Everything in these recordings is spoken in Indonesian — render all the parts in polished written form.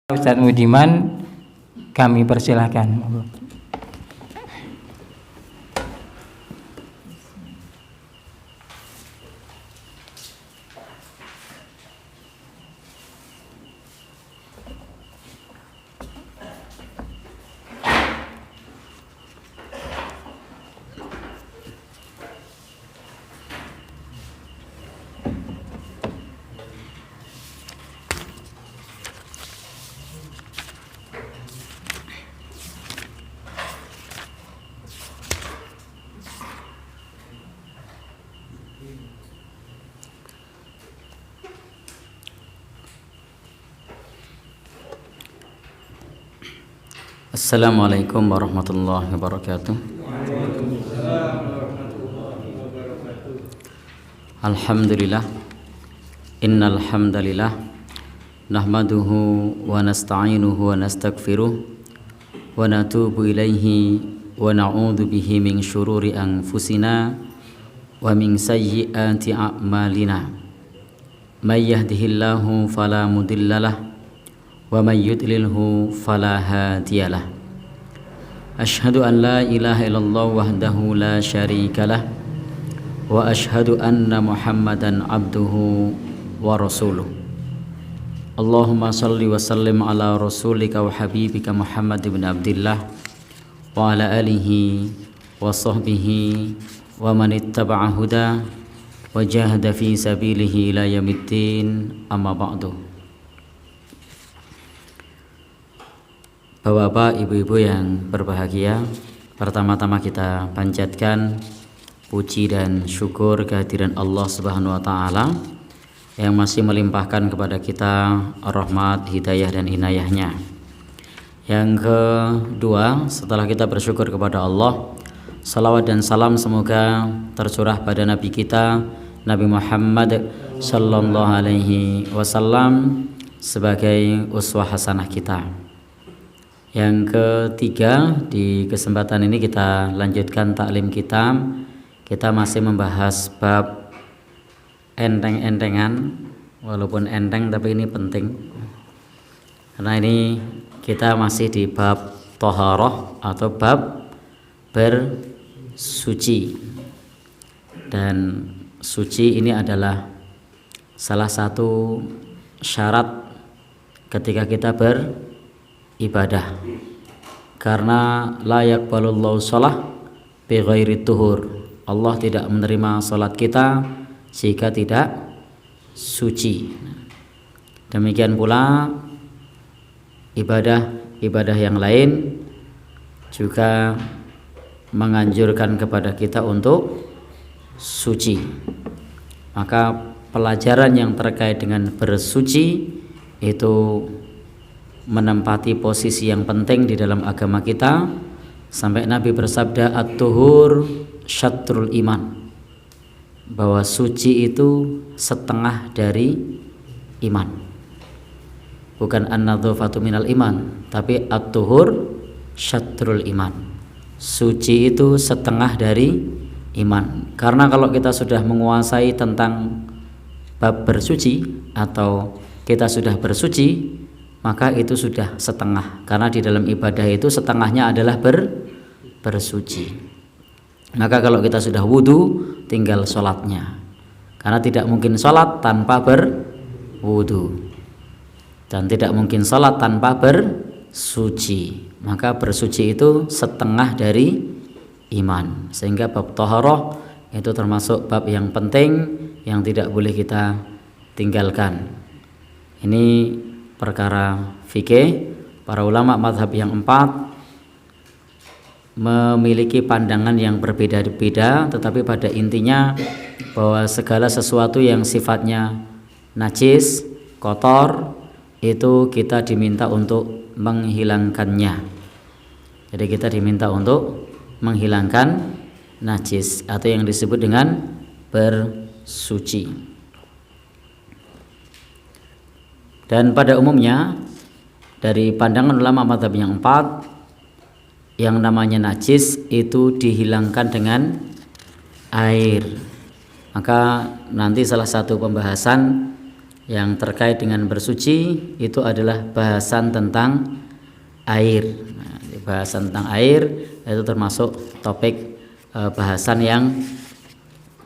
Ustadz Mudiman, kami persilahkan. Assalamualaikum warahmatullahi wabarakatuh. Alhamdulillah, innal hamdalillah nahmaduhu wa nasta'inuhu wa nastaghfiruh wa natubu ilaihi wa na'udzu bihi min syururi anfusina wa min sayyiati a'malina. May yahdihillahu fala mudhillalah wa may yudlilhu fala hadiyalah. Asyhadu an la ilaha illallah wahdahu la syarikalah wa asyhadu anna Muhammadan abduhu wa rasuluh. Allahumma salli wa sallim ala rasulika wa habibika Muhammad ibn Abdillah wa ala alihi wa sahbihi wa man ittaba'a huda wa jahada fi sabilihi ila yaumiddin, amma ba'du. Bapak-bapak, ibu-ibu yang berbahagia, pertama-tama kita panjatkan puji dan syukur kehadiran Allah Subhanahu wa taala yang masih melimpahkan kepada kita rahmat, hidayah dan inayahnya. Yang kedua, setelah kita bersyukur kepada Allah, salawat dan salam semoga tercurah pada Nabi kita Nabi Muhammad sallallahu alaihi wasallam sebagai uswah hasanah kita. Yang ketiga, di kesempatan ini kita lanjutkan taklim kita. Kita masih membahas bab enteng-entengan, walaupun enteng tapi ini penting. Karena ini kita masih di bab thaharah atau bab bersuci. Dan suci ini adalah salah satu syarat ketika kita beribadah, karena la yaqbalullahu shalah bi ghairi tuhur. Allah tidak menerima salat kita jika tidak suci. Demikian pula ibadah yang lain juga menganjurkan kepada kita untuk suci. Maka pelajaran yang terkait dengan bersuci itu menempati posisi yang penting di dalam agama kita, sampai Nabi bersabda at-tuhur syatrul iman, bahwa suci itu setengah dari iman. Bukan an-nadhafatu minal iman, tapi at-tuhur syatrul iman. Suci itu setengah dari iman. Karena kalau kita sudah menguasai tentang bab bersuci atau kita sudah bersuci, maka itu sudah setengah, karena di dalam ibadah itu setengahnya adalah bersuci. Maka kalau kita sudah wudu, tinggal sholatnya, karena tidak mungkin sholat tanpa berwudu dan tidak mungkin sholat tanpa bersuci. Maka bersuci itu setengah dari iman, sehingga bab thaharah itu termasuk bab yang penting yang tidak boleh kita tinggalkan. Ini perkara fikih. Para ulama mazhab yang 4 memiliki pandangan yang berbeda-beda, tetapi pada intinya bahwa segala sesuatu yang sifatnya najis, kotor, itu kita diminta untuk menghilangkannya. Jadi kita diminta untuk menghilangkan najis atau yang disebut dengan bersuci. Dan pada umumnya dari pandangan ulama mazhab yang 4, yang namanya najis itu dihilangkan dengan air. Maka nanti salah satu pembahasan yang terkait dengan bersuci itu adalah bahasan tentang air. Nah, bahasan tentang air itu termasuk topik bahasan yang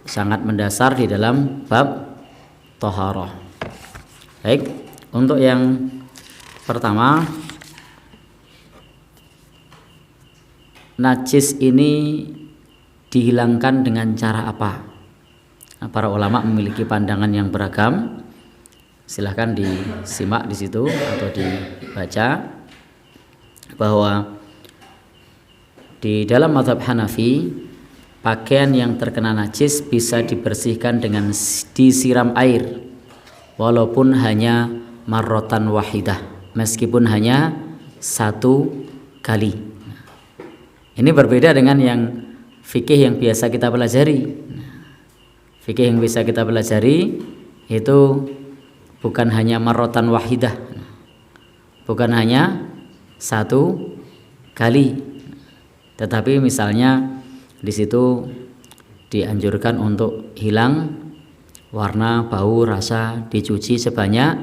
sangat mendasar di dalam bab thaharah. Baik, untuk yang pertama, najis ini dihilangkan dengan cara apa? Nah, para ulama memiliki pandangan yang beragam. Silahkan disimak di situ atau dibaca bahwa di dalam mazhab Hanafi, pakaian yang terkena najis bisa dibersihkan dengan disiram air walaupun hanya marrotan wahidah, meskipun hanya satu kali. Ini berbeda dengan yang fikih yang biasa kita pelajari. Fikih yang bisa kita pelajari itu bukan hanya marrotan wahidah, bukan hanya satu kali, tetapi misalnya di situ dianjurkan untuk hilang warna, bau, rasa, dicuci sebanyak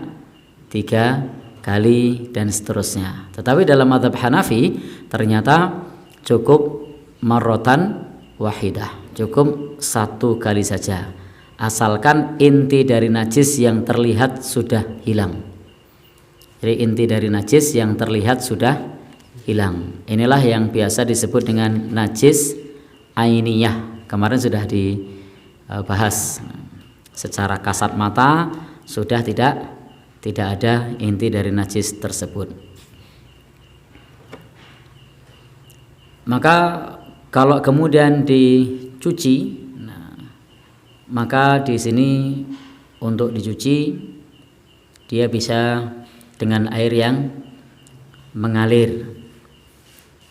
3 kali dan seterusnya. Tetapi dalam mazhab Hanafi ternyata cukup marrotan wahidah, cukup 1 kali saja, asalkan inti dari najis yang terlihat sudah hilang. Jadi inti dari najis yang terlihat sudah hilang. Inilah yang biasa disebut dengan najis ainiyah. Kemarin sudah dibahas secara kasat mata, sudah tidak ada inti dari najis tersebut. Maka kalau kemudian dicuci, maka di sini untuk dicuci dia bisa dengan air yang mengalir.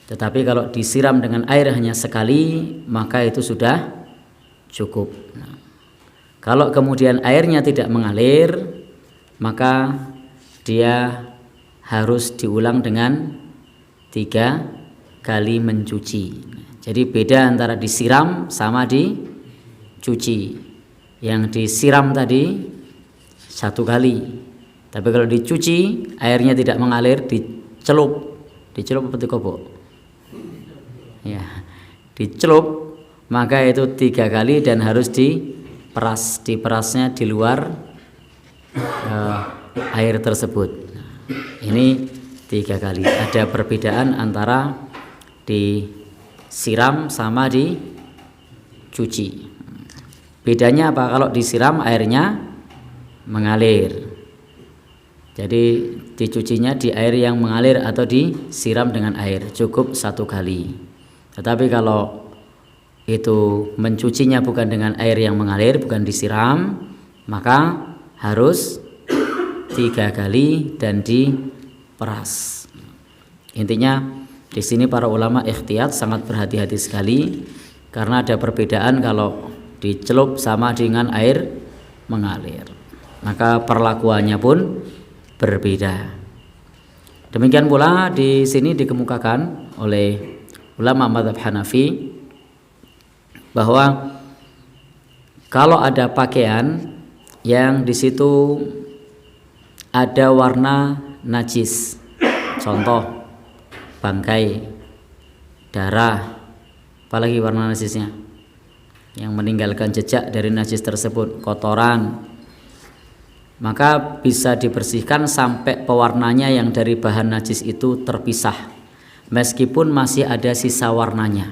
Tetapi kalau disiram dengan air hanya sekali, maka itu sudah cukup. Kalau kemudian airnya tidak mengalir, maka dia harus diulang dengan 3 kali mencuci. Jadi beda antara disiram sama dicuci. Yang disiram tadi 1 kali, tapi kalau dicuci airnya tidak mengalir, dicelup apa dikobok? Ya, dicelup, maka itu 3 kali dan harus diperas. Diperasnya di luar air tersebut. Ini 3 kali. Ada perbedaan antara disiram sama dicuci. Bedanya apa? Kalau disiram airnya mengalir. Jadi dicucinya di air yang mengalir atau disiram dengan air, cukup 1 kali. Tetapi kalau itu mencucinya bukan dengan air yang mengalir, bukan disiram, maka harus 3 kali dan diperas. Intinya di sini para ulama ikhtiyat, sangat berhati-hati sekali, karena ada perbedaan kalau dicelup sama dengan air mengalir. Maka perlakuannya pun berbeda. Demikian pula di sini dikemukakan oleh ulama mazhab Hanafi bahwa kalau ada pakaian yang di situ ada warna najis, contoh bangkai, darah, apalagi warna najisnya yang meninggalkan jejak dari najis tersebut, kotoran, maka bisa dibersihkan sampai pewarnanya yang dari bahan najis itu terpisah, meskipun masih ada sisa warnanya.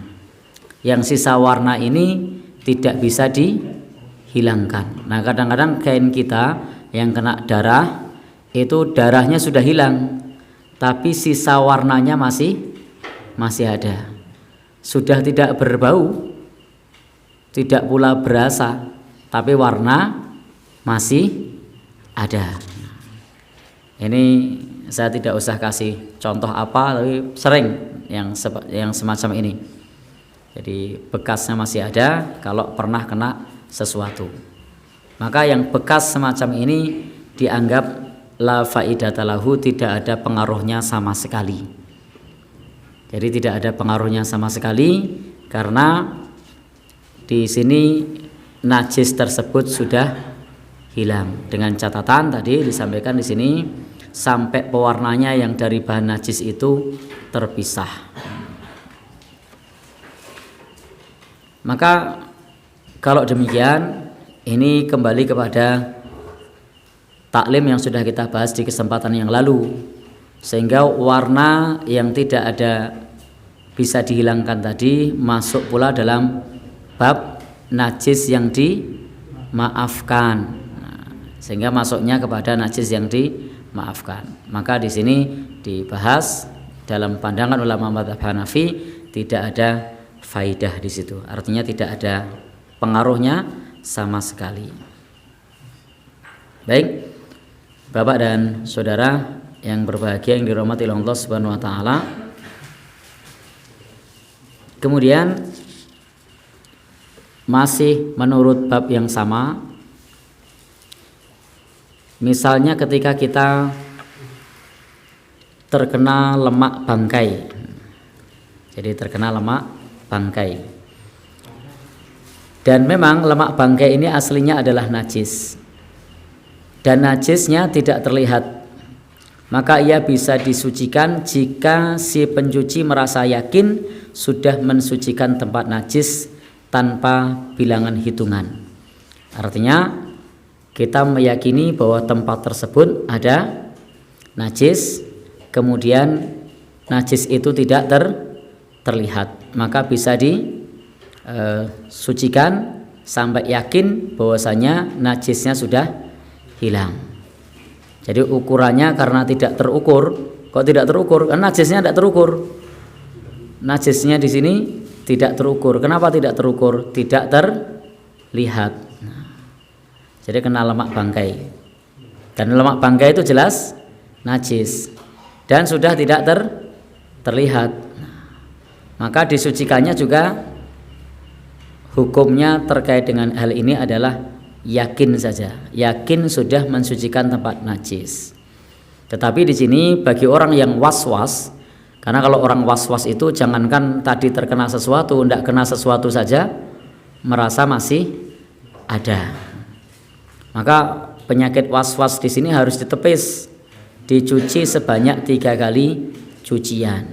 Yang sisa warna ini tidak bisa dihilangkan. Nah, kadang-kadang kain kita yang kena darah, itu darahnya sudah hilang, tapi sisa warnanya masih ada. Sudah tidak berbau, tidak pula berasa, tapi warna masih ada. Ini saya tidak usah kasih contoh apa, tapi sering yang semacam ini. Jadi bekasnya masih ada kalau pernah kena sesuatu. Maka yang bekas semacam ini dianggap la faidata lahu, tidak ada pengaruhnya sama sekali. Jadi tidak ada pengaruhnya sama sekali, karena di sini najis tersebut sudah hilang. Dengan catatan tadi disampaikan di sini sampai pewarnanya yang dari bahan najis itu terpisah. Maka kalau demikian, ini kembali kepada taklim yang sudah kita bahas di kesempatan yang lalu, sehingga warna yang tidak ada bisa dihilangkan tadi masuk pula dalam bab najis yang dimaafkan. Sehingga masuknya kepada najis yang dimaafkan. Maka di sini dibahas dalam pandangan ulama mazhab Hanafi tidak ada faidah di situ. Artinya tidak ada pengaruhnya sama sekali. Baik, Bapak dan Saudara yang berbahagia yang dirahmati oleh Allah Subhanahu wa taala. Kemudian masih menurut bab yang sama, misalnya ketika kita terkena lemak bangkai. Jadi terkena lemak bangkai. Dan memang lemak bangkai ini aslinya adalah najis. Dan najisnya tidak terlihat. Maka ia bisa disucikan jika si pencuci merasa yakin sudah mensucikan tempat najis tanpa bilangan hitungan. Artinya kita meyakini bahwa tempat tersebut ada najis, kemudian najis itu tidak terlihat, maka bisa disucikan sampai yakin bahwasanya najisnya sudah hilang. Jadi ukurannya karena tidak terukur. Kok tidak terukur? Karena najisnya tidak terukur. Najisnya di sini tidak terukur. Kenapa tidak terukur? Tidak terlihat. Jadi kena lemak bangkai. Dan lemak bangkai itu jelas najis dan sudah tidak terlihat. Maka disucikannya juga hukumnya terkait dengan hal ini adalah yakin saja, yakin sudah mensucikan tempat najis. Tetapi di sini bagi orang yang was-was, karena kalau orang was-was itu jangankan tadi terkena sesuatu, tidak kena sesuatu saja merasa masih ada. Maka penyakit was-was di sini harus ditepis, dicuci sebanyak 3 kali cucian.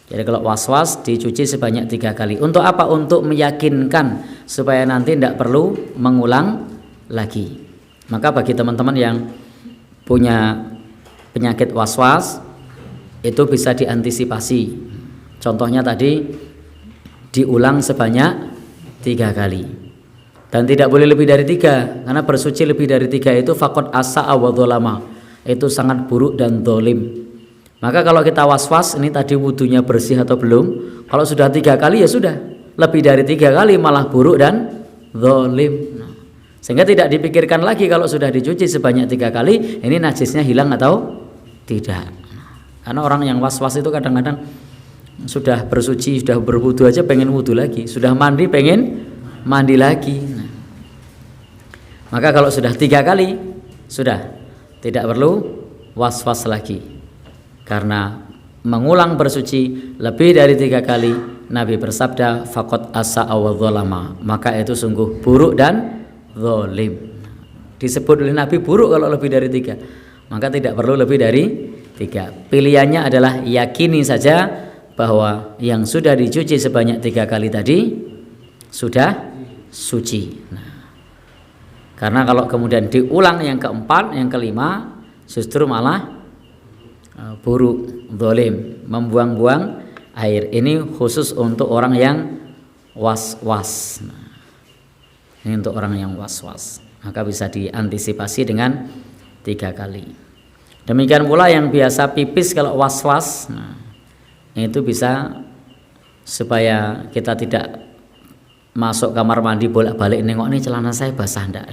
Jadi kalau was-was dicuci sebanyak 3 kali. Untuk apa? Untuk meyakinkan supaya nanti tidak perlu mengulang lagi. Maka bagi teman-teman yang punya penyakit was-was itu bisa diantisipasi. Contohnya tadi diulang sebanyak 3 kali. Dan tidak boleh lebih dari 3, karena bersuci lebih dari 3 itu faqad asa'a wa dzalama. Itu sangat buruk dan zalim. Maka kalau kita was-was ini tadi wudunya bersih atau belum, kalau sudah 3 kali ya sudah, lebih dari 3 kali malah buruk dan zalim. Sehingga tidak dipikirkan lagi kalau sudah dicuci sebanyak 3 kali ini najisnya hilang atau tidak. Karena orang yang was-was itu kadang-kadang sudah bersuci, sudah berwudu aja pengen wudu lagi, sudah mandi pengen mandi lagi. Maka kalau sudah 3 kali sudah tidak perlu was-was lagi. Karena mengulang bersuci lebih dari 3 kali, Nabi bersabda faqad asa'a wa dzalama, maka itu sungguh buruk dan zalim. Disebut oleh Nabi buruk kalau lebih dari 3, maka tidak perlu lebih dari 3. Pilihannya adalah yakini saja bahwa yang sudah dicuci sebanyak 3 kali tadi sudah suci. Karena kalau kemudian diulang yang keempat, yang kelima, justru malah buruk, zalim, membuang-buang air. Ini khusus untuk orang yang was-was. Ini untuk orang yang was-was. Maka bisa diantisipasi dengan 3 kali. Demikian pula yang biasa pipis kalau was-was, itu bisa supaya kita tidak masuk kamar mandi bolak-balik nengok nih celana saya basah enggak.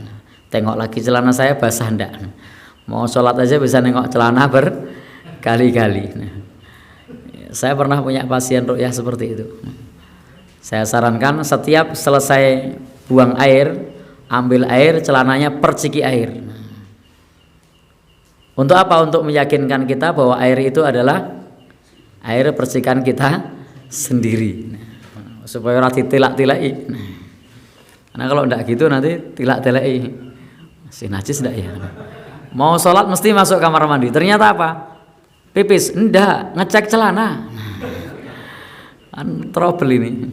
Tengok lagi celana saya basah enggak. Mau sholat aja bisa nengok celana berkali-kali. Saya pernah punya pasien ruqyah seperti itu. Saya sarankan setiap selesai buang air, ambil air, celananya perciki air. Untuk apa? Untuk meyakinkan kita bahwa air itu adalah air percikan kita sendiri. Supaya ora ditilak-tilaki. Karena kalau enggak gitu nanti tilak-tilaki. Si najis enggak ya? Mau sholat mesti masuk kamar mandi. Ternyata apa? Pipis. Enggak, ngecek celana. Kan trouble ini.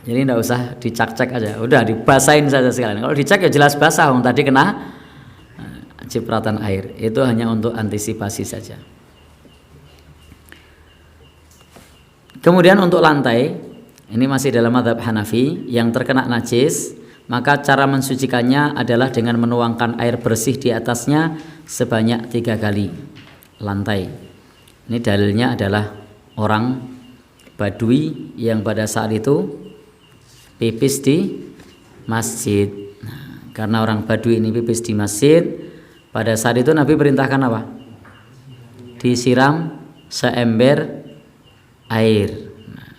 Jadi enggak usah dicek-cek aja. Udah dibasahin saja sekalian. Kalau dicek ya jelas basah. Tadi kena cipratan air. Itu hanya untuk antisipasi saja. Kemudian untuk lantai, ini masih dalam mazhab Hanafi, yang terkena najis, maka cara mensucikannya adalah dengan menuangkan air bersih di atasnya sebanyak 3 kali. Lantai. Ini dalilnya adalah orang Badui yang pada saat itu pipis di masjid. Nah, karena orang Badui ini pipis di masjid, pada saat itu Nabi perintahkan apa? Disiram seember air. Nah,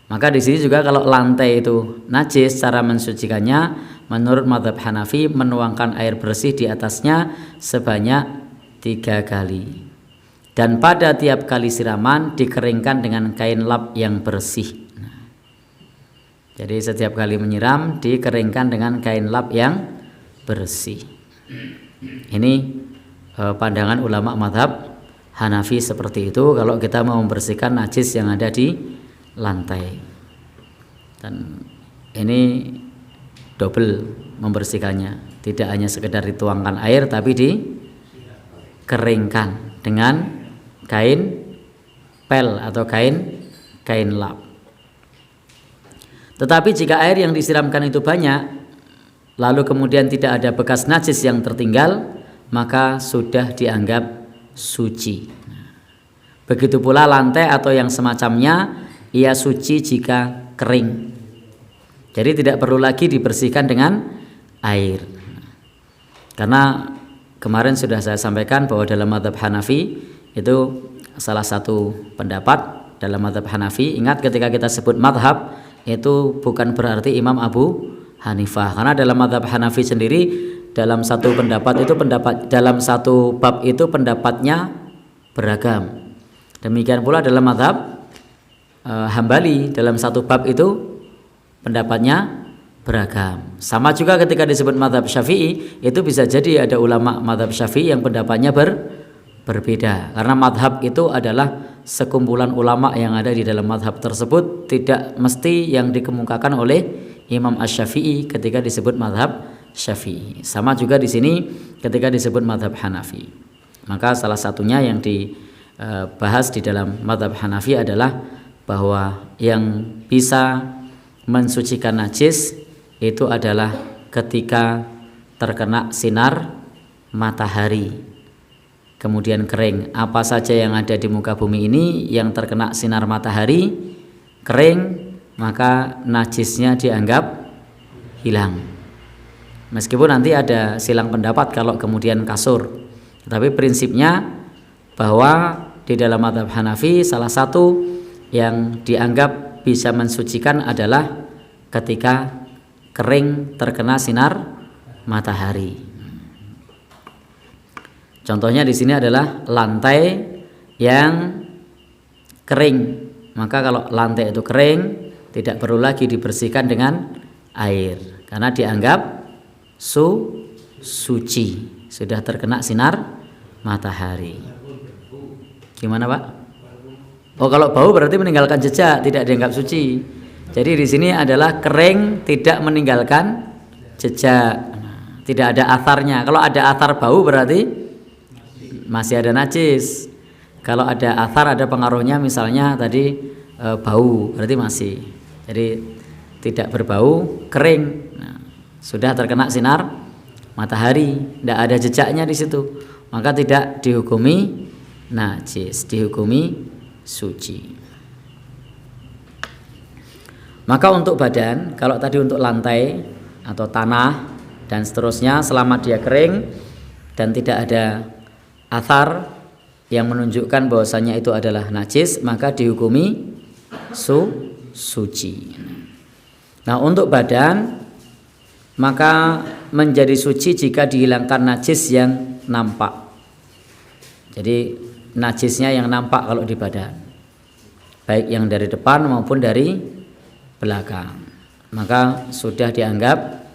maka di sini juga kalau lantai itu najis, cara mensucikannya menurut mazhab Hanafi menuangkan air bersih di atasnya sebanyak 3 kali. Dan pada tiap kali siraman dikeringkan dengan kain lap yang bersih. Nah, jadi setiap kali menyiram dikeringkan dengan kain lap yang bersih. Ini pandangan ulama mazhab Hanafi seperti itu kalau kita mau membersihkan najis yang ada di lantai. Dan ini double membersihkannya, tidak hanya sekedar dituangkan air tapi dikeringkan dengan kain pel atau kain lap. Tetapi jika air yang disiramkan itu banyak, lalu kemudian tidak ada bekas najis yang tertinggal, maka sudah dianggap suci. Begitu pula lantai atau yang semacamnya, ia suci jika kering. Jadi tidak perlu lagi dibersihkan dengan air. Karena kemarin sudah saya sampaikan bahwa dalam mazhab Hanafi itu salah satu pendapat dalam mazhab Hanafi. Ingat ketika kita sebut mazhab itu bukan berarti Imam Abu Hanifah. Karena dalam mazhab Hanafi sendiri dalam satu pendapat itu dalam satu bab itu pendapatnya beragam. Demikian pula dalam mazhab Hambali dalam satu bab itu pendapatnya beragam. Sama juga ketika disebut mazhab Syafi'i, itu bisa jadi ada ulama mazhab Syafi'i yang pendapatnya berbeda. Karena mazhab itu adalah sekumpulan ulama yang ada di dalam mazhab tersebut, tidak mesti yang dikemukakan oleh Imam Asy-Syafi'i ketika disebut mazhab Syafi'i. Sama juga di sini ketika disebut mazhab Hanafi. Maka salah satunya yang dibahas di dalam mazhab Hanafi adalah bahwa yang bisa mensucikan najis itu adalah ketika terkena sinar matahari kemudian kering. Apa saja yang ada di muka bumi ini yang terkena sinar matahari kering, maka najisnya dianggap hilang. Meskipun nanti ada silang pendapat kalau kemudian kasur, tapi prinsipnya bahwa di dalam mazhab Hanafi salah satu yang dianggap bisa mensucikan adalah ketika kering terkena sinar matahari. Contohnya di sini adalah lantai yang kering. Maka kalau lantai itu kering, tidak perlu lagi dibersihkan dengan air, karena dianggap suci, sudah terkena sinar matahari. Gimana, Pak? Oh, kalau bau berarti meninggalkan jejak, tidak dianggap suci. Jadi di sini adalah kering, tidak meninggalkan jejak, tidak ada atharnya. Kalau ada athar bau berarti masih ada najis. Kalau ada athar, ada pengaruhnya, misalnya tadi bau, berarti masih. Jadi tidak berbau, kering, nah, sudah terkena sinar matahari, tidak ada jejaknya di situ, maka tidak dihukumi najis, dihukumi suci. Maka untuk badan, kalau tadi untuk lantai atau tanah dan seterusnya, selama dia kering dan tidak ada athar yang menunjukkan bahwasanya itu adalah najis, maka dihukumi suci. Nah, untuk badan maka menjadi suci jika dihilangkan najis yang nampak. Jadi najisnya yang nampak kalau di badan, baik yang dari depan maupun dari belakang, maka sudah dianggap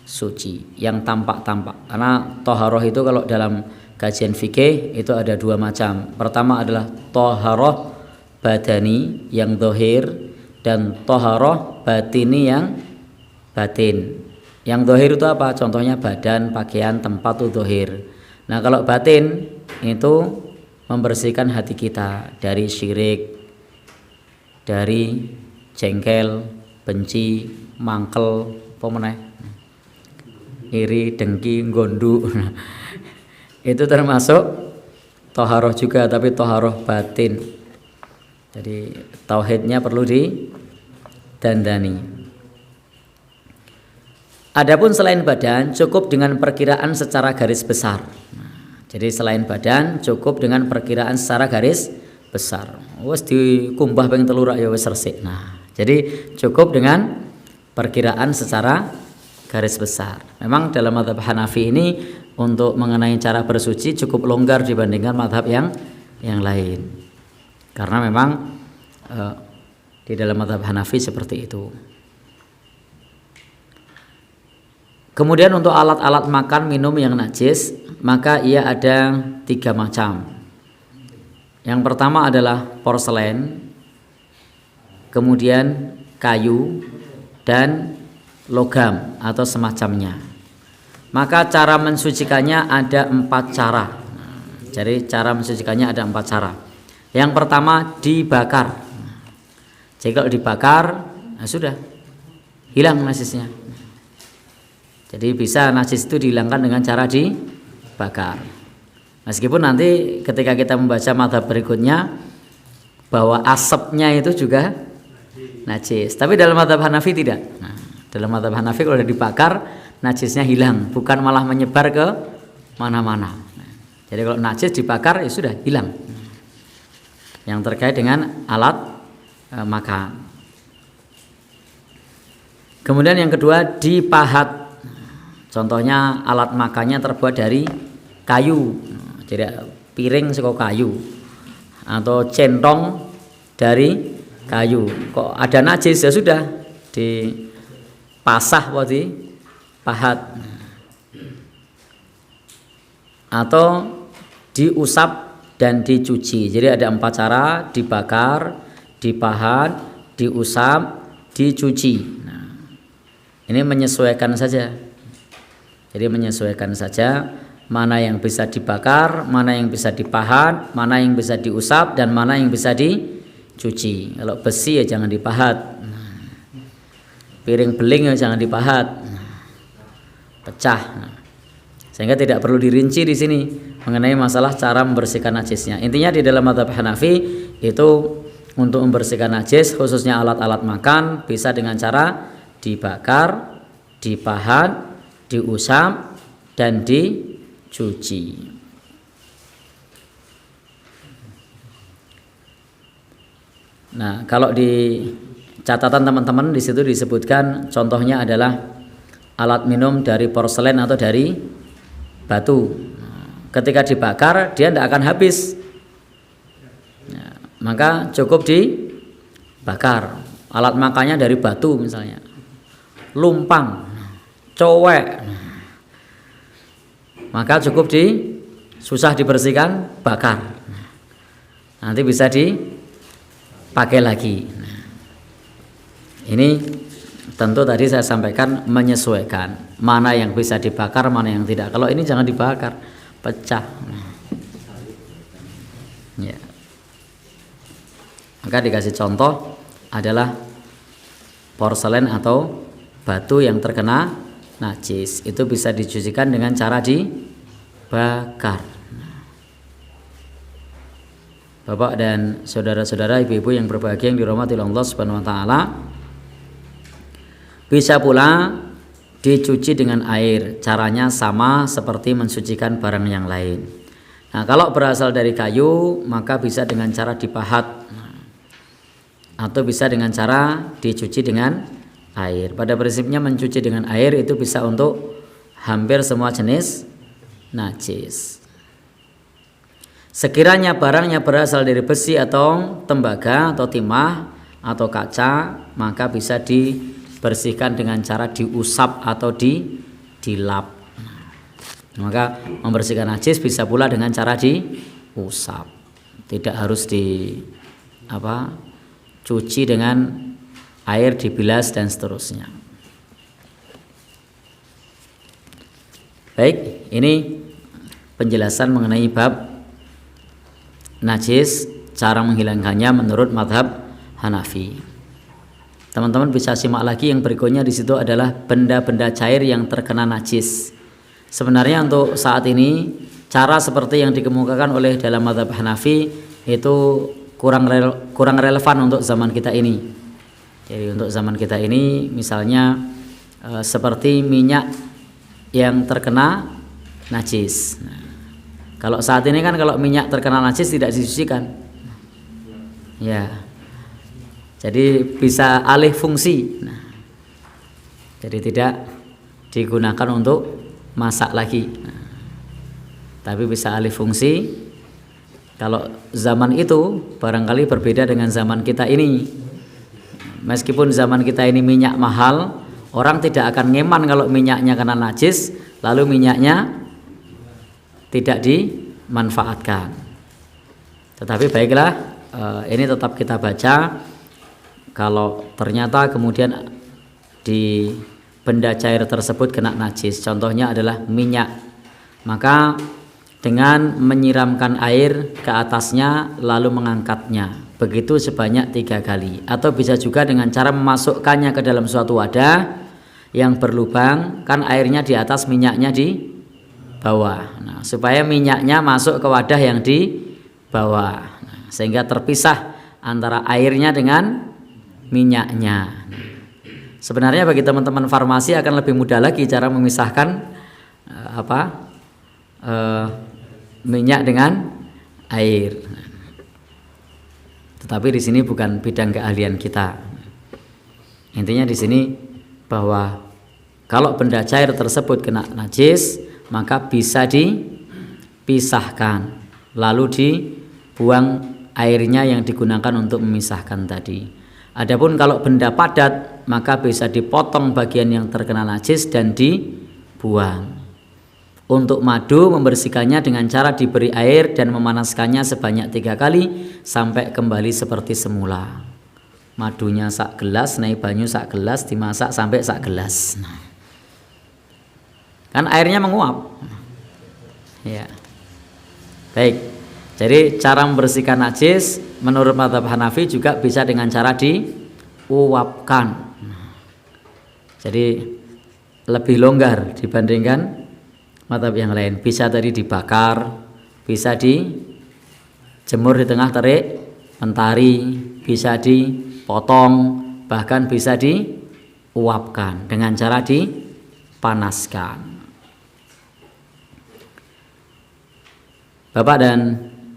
suci, yang tampak-tampak. Karena toharoh itu kalau dalam kajian fikih itu ada dua macam. Pertama adalah toharoh badani yang zahir dan toharoh batini yang batin. Yang zahir itu apa? Contohnya badan, pakaian, tempat itu zahir. Nah kalau batin itu membersihkan hati kita dari syirik, dari jengkel, benci, mangkel, pemeneh, iri, dengki, gondu. Itu termasuk toharoh juga, tapi toharoh batin. Jadi tauhidnya perlu didandani. Adapun selain badan cukup dengan perkiraan secara garis besar. Jadi selain badan cukup dengan perkiraan secara garis besar. Wes dikumbah ping 3 rak ya wis resik. Nah, jadi cukup dengan perkiraan secara garis besar. Memang dalam mazhab Hanafi ini untuk mengenai cara bersuci cukup longgar dibandingkan mazhab yang lain. Karena memang di dalam mazhab Hanafi seperti itu. Kemudian untuk alat-alat makan minum yang najis, maka ia ada 3 macam. Yang pertama adalah porselen, kemudian kayu, dan logam atau semacamnya. Maka cara mensucikannya ada 4 cara. Jadi cara mensucikannya ada 4 cara. Yang pertama dibakar. Jadi kalau dibakar, nah sudah hilang najisnya. Jadi bisa najis itu dihilangkan dengan cara dibakar. Meskipun nanti ketika kita membaca mazhab berikutnya bahwa asapnya itu juga najis. Tapi dalam mazhab Hanafi tidak. Nah, dalam mazhab Hanafi kalau sudah dibakar najisnya hilang, bukan malah menyebar ke mana-mana. Nah, jadi kalau najis dibakar ya sudah hilang. Yang terkait dengan alat makan. Kemudian yang kedua dipahat. Contohnya alat makannya terbuat dari kayu, jadi piring saka kayu atau centong dari kayu. Kok ada najis ya sudah dipasah berarti pahat atau diusap dan dicuci. Jadi ada 4 cara: dibakar, dipahat, diusap, dicuci. Nah, ini menyesuaikan saja. Jadi menyesuaikan saja mana yang bisa dibakar, mana yang bisa dipahat, mana yang bisa diusap, dan mana yang bisa dicuci. Kalau besi ya jangan dipahat. Piring beling ya jangan dipahat. Pecah. Sehingga tidak perlu dirinci di sini mengenai masalah cara membersihkan najisnya. Intinya di dalam mazhab Hanafi itu untuk membersihkan najis khususnya alat-alat makan bisa dengan cara dibakar, dipahat, diusap, dan dicuci. Nah, kalau di catatan teman-teman di situ disebutkan contohnya adalah alat minum dari porselen atau dari batu. Ketika dibakar dia tidak akan habis. Nah, maka cukup dibakar. Alat makannya dari batu misalnya, lumpang, cowek, maka cukup susah dibersihkan, bakar. Nanti bisa dipakai lagi. Ini tentu tadi saya sampaikan menyesuaikan mana yang bisa dibakar, mana yang tidak. Kalau ini jangan dibakar, pecah. Ya. Maka dikasih contoh adalah porselen atau batu yang terkena najis, itu bisa dicucikan dengan cara dibakar. Bapak dan saudara-saudara, ibu-ibu yang berbahagia yang dirahmati Allah Subhanahu wa taala, bisa pula dicuci dengan air. Caranya sama seperti mensucikan barang yang lain. Nah, kalau berasal dari kayu maka bisa dengan cara dipahat atau bisa dengan cara dicuci dengan air. Pada prinsipnya mencuci dengan air itu bisa untuk hampir semua jenis najis. Sekiranya barangnya berasal dari besi atau tembaga atau timah atau kaca, maka bisa dibersihkan dengan cara diusap atau dilap. Maka membersihkan najis bisa pula dengan cara diusap. Tidak harus cuci dengan air, dibilas dan seterusnya. Baik, ini penjelasan mengenai bab najis, cara menghilangkannya menurut mazhab Hanafi. Teman-teman bisa simak lagi yang berikutnya. Di situ adalah benda-benda cair yang terkena najis. Sebenarnya untuk saat ini cara seperti yang dikemukakan oleh dalam mazhab Hanafi itu kurang relevan untuk zaman kita ini. Jadi untuk zaman kita ini misalnya seperti minyak yang terkena najis. Nah, kalau saat ini kan kalau minyak terkena najis tidak disucikan. Ya. Jadi bisa alih fungsi. Nah, jadi tidak digunakan untuk masak lagi. Nah, tapi bisa alih fungsi. Kalau zaman itu barangkali berbeda dengan zaman kita ini. Meskipun zaman kita ini minyak mahal, orang tidak akan ngeman kalau minyaknya kena najis, lalu minyaknya tidak dimanfaatkan. Tetapi baiklah, ini tetap kita baca. Kalau ternyata kemudian di benda cair tersebut kena najis, contohnya adalah minyak, maka dengan menyiramkan air ke atasnya lalu mengangkatnya, begitu sebanyak 3 kali. Atau bisa juga dengan cara memasukkannya ke dalam suatu wadah yang berlubang, kan airnya di atas, minyaknya di bawah. Nah, supaya minyaknya masuk ke wadah yang di bawah, sehingga terpisah antara airnya dengan minyaknya. Sebenarnya bagi teman-teman farmasi akan lebih mudah lagi cara memisahkan minyak dengan air. Tetapi di sini bukan bidang keahlian kita. Intinya di sini bahwa kalau benda cair tersebut kena najis, maka bisa dipisahkan, lalu dibuang airnya yang digunakan untuk memisahkan tadi. Adapun kalau benda padat, maka bisa dipotong bagian yang terkena najis dan dibuang. Untuk madu, membersihkannya dengan cara diberi air dan memanaskannya sebanyak 3 kali sampai kembali seperti semula. Madunya sak gelas, naik banyu sak gelas, dimasak sampai sak gelas. Kan airnya menguap. Ya. Baik. Jadi cara membersihkan najis menurut mazhab Hanafi juga bisa dengan cara diuapkan. Jadi lebih longgar dibandingkan mazhab yang lain. Bisa tadi dibakar, bisa dijemur di tengah terik mentari, bisa dipotong, bahkan bisa diuapkan dengan cara dipanaskan. Bapak dan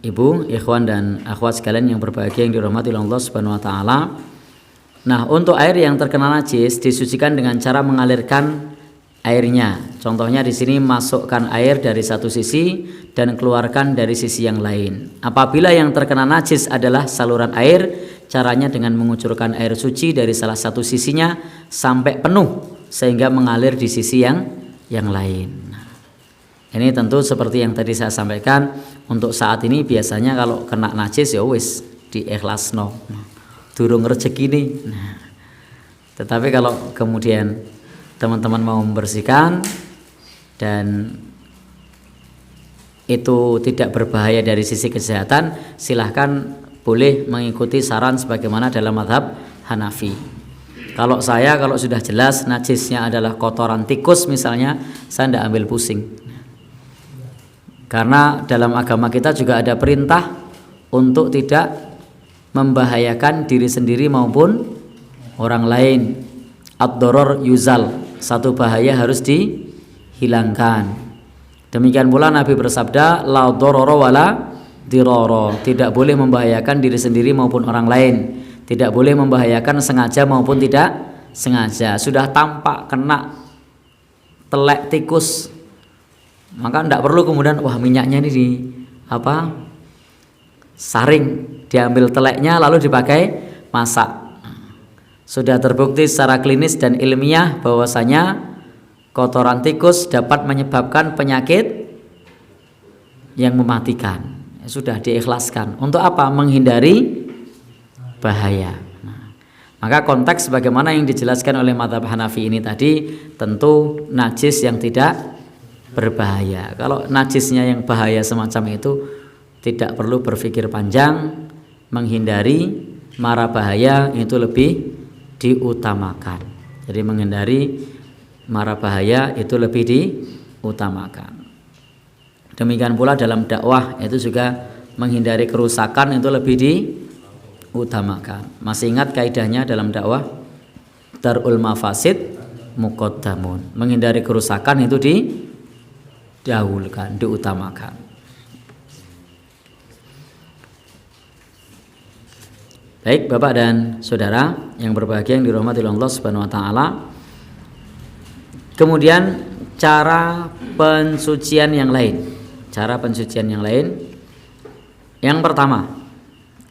Ibu, ikhwan dan akhwat sekalian yang berbahagia yang dirahmati oleh Allah Subhanahu wa taala. Nah, untuk air yang terkena najis disucikan dengan cara mengalirkan airnya. Contohnya di sini masukkan air dari satu sisi dan keluarkan dari sisi yang lain. Apabila yang terkena najis adalah saluran air, caranya dengan mengucurkan air suci dari salah satu sisinya sampai penuh sehingga mengalir di sisi yang lain. Ini tentu seperti yang tadi saya sampaikan, untuk saat ini biasanya kalau kena najis ya wis diikhlasno. Durung rezekine. Nah, tetapi kalau kemudian teman-teman mau membersihkan dan itu tidak berbahaya dari sisi kesehatan, silahkan boleh mengikuti saran sebagaimana dalam mazhab Hanafi. Kalau sudah jelas najisnya adalah kotoran tikus misalnya, saya tidak ambil pusing. Karena dalam agama kita juga ada perintah untuk tidak membahayakan diri sendiri maupun orang lain. Ad-doror yuzal, satu bahaya harus dihilangkan. Demikian pula Nabi bersabda, la dororo wala diroro, tidak boleh membahayakan diri sendiri maupun orang lain, tidak boleh membahayakan sengaja maupun tidak sengaja. Sudah tampak kena telek tikus, maka tidak perlu kemudian minyaknya ini saring, diambil teleknya lalu dipakai masak. Sudah terbukti secara klinis dan ilmiah bahwasanya kotoran tikus dapat menyebabkan penyakit yang mematikan. Sudah diikhlaskan. Untuk apa? Menghindari bahaya. Nah, maka konteks bagaimana yang dijelaskan oleh mazhab Hanafi ini tadi tentu najis yang tidak berbahaya. Kalau najisnya yang bahaya semacam itu tidak perlu berpikir panjang, menghindari mara bahaya itu lebih diutamakan. Jadi menghindari mara bahaya itu lebih diutamakan. Demikian pula dalam dakwah itu juga menghindari kerusakan itu lebih diutamakan. Masih ingat kaidahnya dalam dakwah? Darul mafasid muqaddamun. Menghindari kerusakan itu didahulukan, diutamakan. Baik Bapak dan Saudara yang berbahagia yang dirahmati Allah Subhanahu wa taala. Kemudian cara pensucian yang lain. Cara pensucian yang lain. Yang pertama,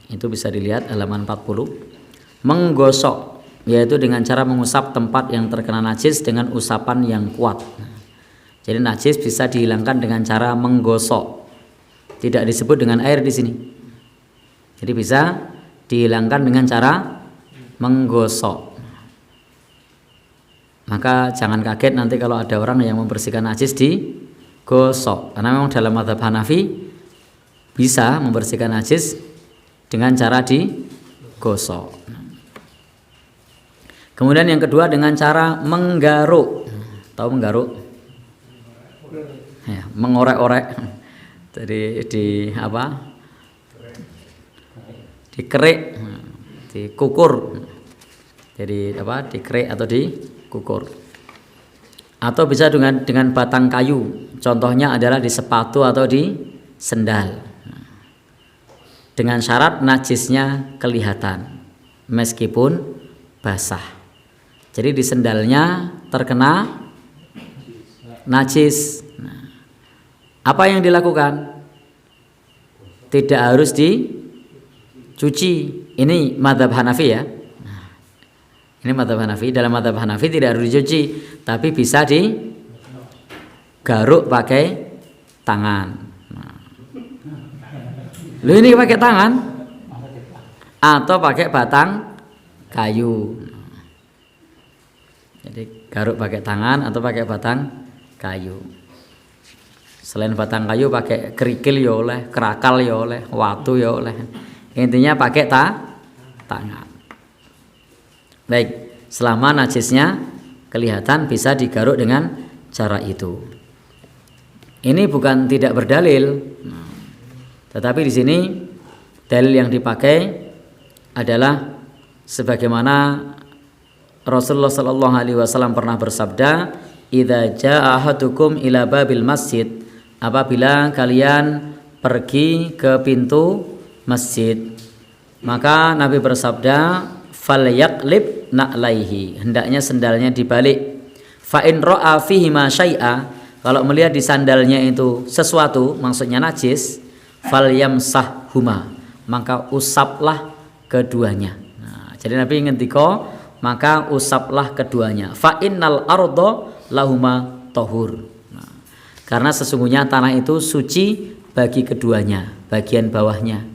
itu bisa dilihat halaman 40. Menggosok, yaitu dengan cara mengusap tempat yang terkena najis dengan usapan yang kuat. Jadi najis bisa dihilangkan dengan cara menggosok. Tidak disebut dengan air di sini. Jadi bisa dihilangkan dengan cara menggosok. Maka jangan kaget nanti kalau ada orang yang membersihkan najis digosok. Karena memang dalam mazhab Hanafi bisa membersihkan najis dengan cara digosok. Kemudian yang kedua dengan cara menggaruk. Tahu menggaruk? Ya, mengorek-orek. Jadi dikerik, dikukur. Jadi dikerik atau dikukur. Atau bisa dengan batang kayu. Contohnya adalah di sepatu atau di sendal. Dengan syarat najisnya kelihatan meskipun basah. Jadi di sendalnya terkena najis. Nah, apa yang dilakukan? Tidak harus dicuci. Ini mazhab Hanafi ya. Nah, ini mazhab Hanafi. Dalam mazhab Hanafi tidak harus dicuci, tapi bisa digaruk pakai tangan. Lu ini pakai tangan atau pakai batang kayu. Jadi garuk pakai tangan atau pakai batang kayu. Selain batang kayu pakai kerikil ya oleh, kerakal ya oleh, watu ya oleh. Intinya pakai tangan. Baik, selama najisnya kelihatan bisa digaruk dengan cara itu. Ini bukan tidak berdalil. Tetapi di sini dalil yang dipakai adalah sebagaimana Rasulullah sallallahu alaihi wasallam pernah bersabda, "Idza jaa ahadukum ila babil masjid," apabila kalian pergi ke pintu masjid, maka Nabi bersabda, "Falyaqlib na'laihi," hendaknya sendalnya dibalik. Fa in ra'a fihi ma syai'a, kalau melihat di sandalnya itu sesuatu, maksudnya najis, falyamsahhuma, maka usaplah keduanya. Nah, jadi Nabi ngendika, maka usaplah keduanya. Fa innal arda lahuma tahur. Nah, karena sesungguhnya tanah itu suci bagi keduanya, bagian bawahnya.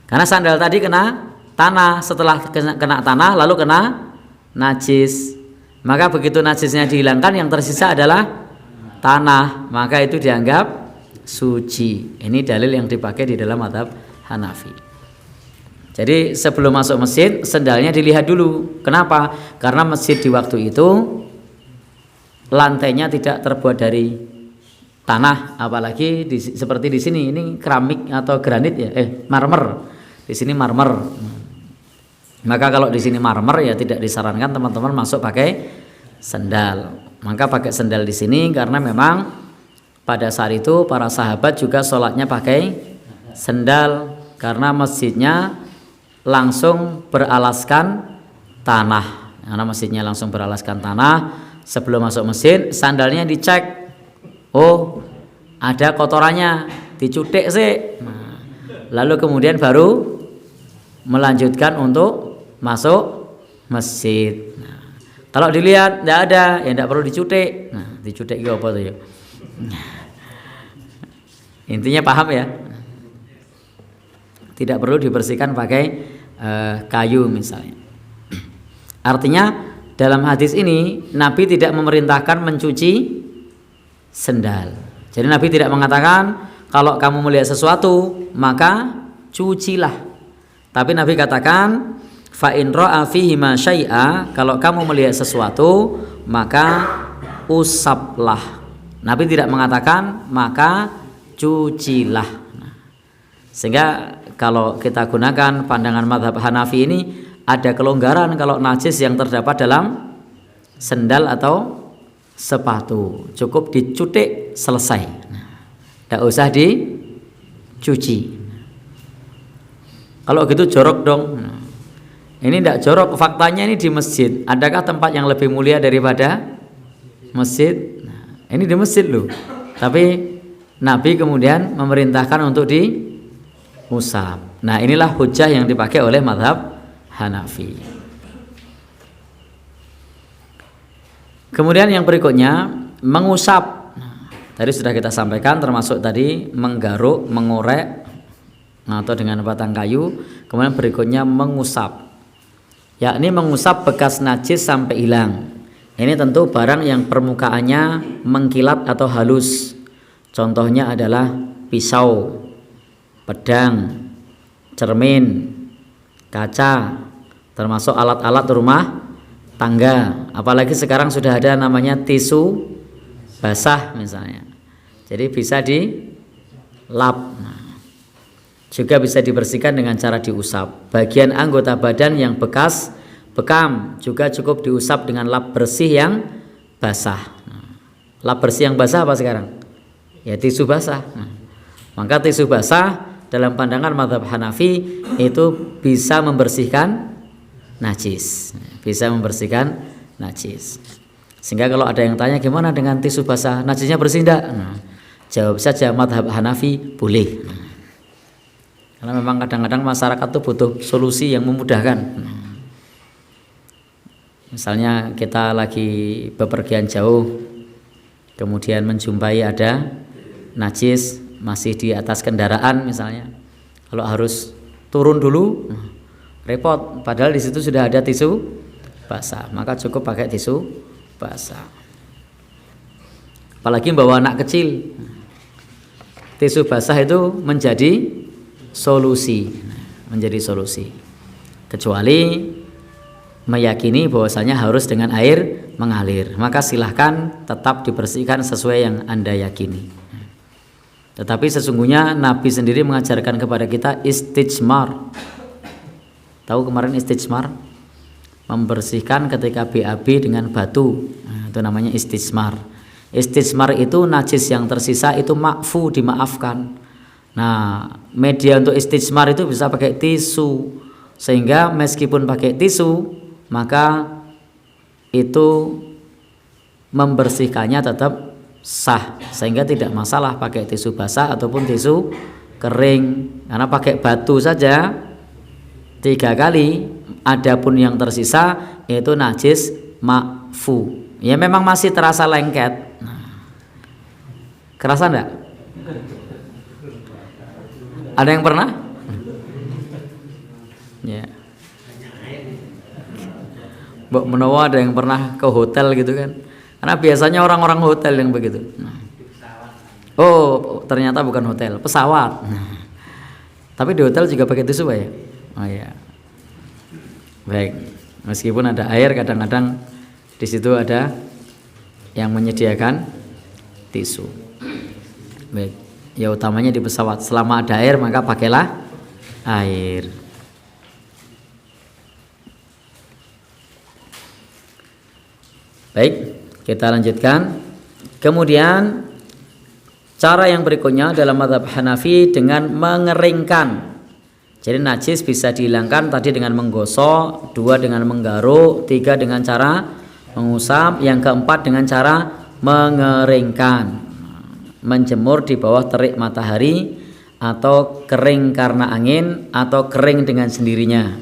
Karena sandal tadi kena tanah, setelah kena tanah lalu kena najis. Maka begitu najisnya dihilangkan, yang tersisa adalah tanah, maka itu dianggap suci. Ini dalil yang dipakai di dalam mazhab Hanafi. Jadi sebelum masuk masjid sendalnya dilihat dulu. Kenapa? Karena masjid di waktu itu lantainya tidak terbuat dari tanah, apalagi seperti di sini ini keramik atau granit ya, marmer. Di sini marmer. Maka kalau di sini marmer ya tidak disarankan teman-teman masuk pakai sendal. Maka pakai sendal di sini karena memang pada saat itu para sahabat juga sholatnya pakai sendal karena masjidnya langsung beralaskan tanah. Karena masjidnya langsung beralaskan tanah, sebelum masuk masjid sandalnya dicek. Oh, ada kotorannya, dicutik sih. Nah, lalu kemudian baru melanjutkan untuk masuk masjid. Nah, Kalau dilihat tidak ada, ya tidak perlu dicutik. Nah, dicutik itu apa tuh ya? Intinya paham ya? Tidak perlu dibersihkan pakai kayu misalnya. Artinya dalam hadis ini Nabi tidak memerintahkan mencuci sendal. Jadi Nabi tidak mengatakan kalau kamu melihat sesuatu maka cucilah. Tapi Nabi katakan fa in ra'a fihi ma syai'a, kalau kamu melihat sesuatu maka usaplah. Nabi tidak mengatakan maka cucilah. Sehingga kalau kita gunakan pandangan mazhab Hanafi ini ada kelonggaran kalau najis yang terdapat dalam sendal atau sepatu, cukup dicutik selesai, tidak usah dicuci. Kalau gitu jorok dong. Ini tidak jorok, faktanya ini di masjid. Adakah tempat yang lebih mulia daripada masjid? Ini di masjid loh. Tapi Nabi kemudian memerintahkan untuk diusap. Nah, inilah hujah yang dipakai oleh mazhab Hanafi. Kemudian yang berikutnya mengusap. Tadi sudah kita sampaikan, termasuk tadi menggaruk, mengorek atau dengan batang kayu. Kemudian berikutnya mengusap, yakni mengusap bekas najis sampai hilang. Ini tentu barang yang permukaannya mengkilat atau halus. Contohnya adalah pisau, pedang, cermin, kaca, termasuk alat-alat rumah tangga. Apalagi sekarang sudah ada namanya tisu basah misalnya. Jadi bisa dilap. Juga bisa dibersihkan dengan cara diusap. Bagian anggota badan yang bekas bekam juga cukup diusap dengan lap bersih yang basah. Lap bersih yang basah apa sekarang? Ya tisu basah. Maka tisu basah dalam pandangan mazhab Hanafi itu bisa membersihkan najis. Bisa membersihkan najis. Sehingga kalau ada yang tanya gimana dengan tisu basah, najisnya bersih enggak? Jawab saja mazhab Hanafi boleh. Karena memang kadang-kadang masyarakat itu butuh solusi yang memudahkan. Misalnya kita lagi bepergian jauh, kemudian menjumpai ada najis masih di atas kendaraan misalnya. Kalau harus turun dulu, repot. Padahal di situ sudah ada tisu basah, maka cukup pakai tisu basah. Apalagi bawa anak kecil, tisu basah itu menjadi solusi, kecuali meyakini bahwasanya harus dengan air mengalir, maka silahkan tetap dibersihkan sesuai yang Anda yakini. Tetapi sesungguhnya Nabi sendiri mengajarkan kepada kita istijmar. Tahu kemarin istijmar? Membersihkan ketika BAB dengan batu, itu namanya istijmar. Istijmar itu najis yang tersisa itu makfu, dimaafkan. Nah, media untuk istijmar itu bisa pakai tisu, sehingga meskipun pakai tisu maka itu membersihkannya tetap sah, sehingga tidak masalah pakai tisu basah ataupun tisu kering. Karena pakai batu saja 3 kali, adapun yang tersisa itu najis makfu. Ya memang masih terasa lengket. Kerasa enggak? Ada yang pernah? Ya. Mbok menawa ada yang pernah ke hotel gitu kan? Karena biasanya orang-orang hotel yang begitu. Oh, ternyata bukan hotel, pesawat. Tapi di hotel juga pakai tisu, Pak ya? Oh ya. Baik. Meskipun ada air, kadang-kadang di situ ada yang menyediakan tisu. Baik. Ya utamanya di pesawat, selama ada air maka pakailah air. Baik, kita lanjutkan. Kemudian cara yang berikutnya dalam mazhab Hanafi dengan mengeringkan. Jadi najis bisa dihilangkan tadi dengan menggosok, 2 dengan menggaruk, 3 dengan cara mengusap, yang keempat dengan cara mengeringkan. Menjemur di bawah terik matahari, atau kering karena angin, atau kering dengan sendirinya,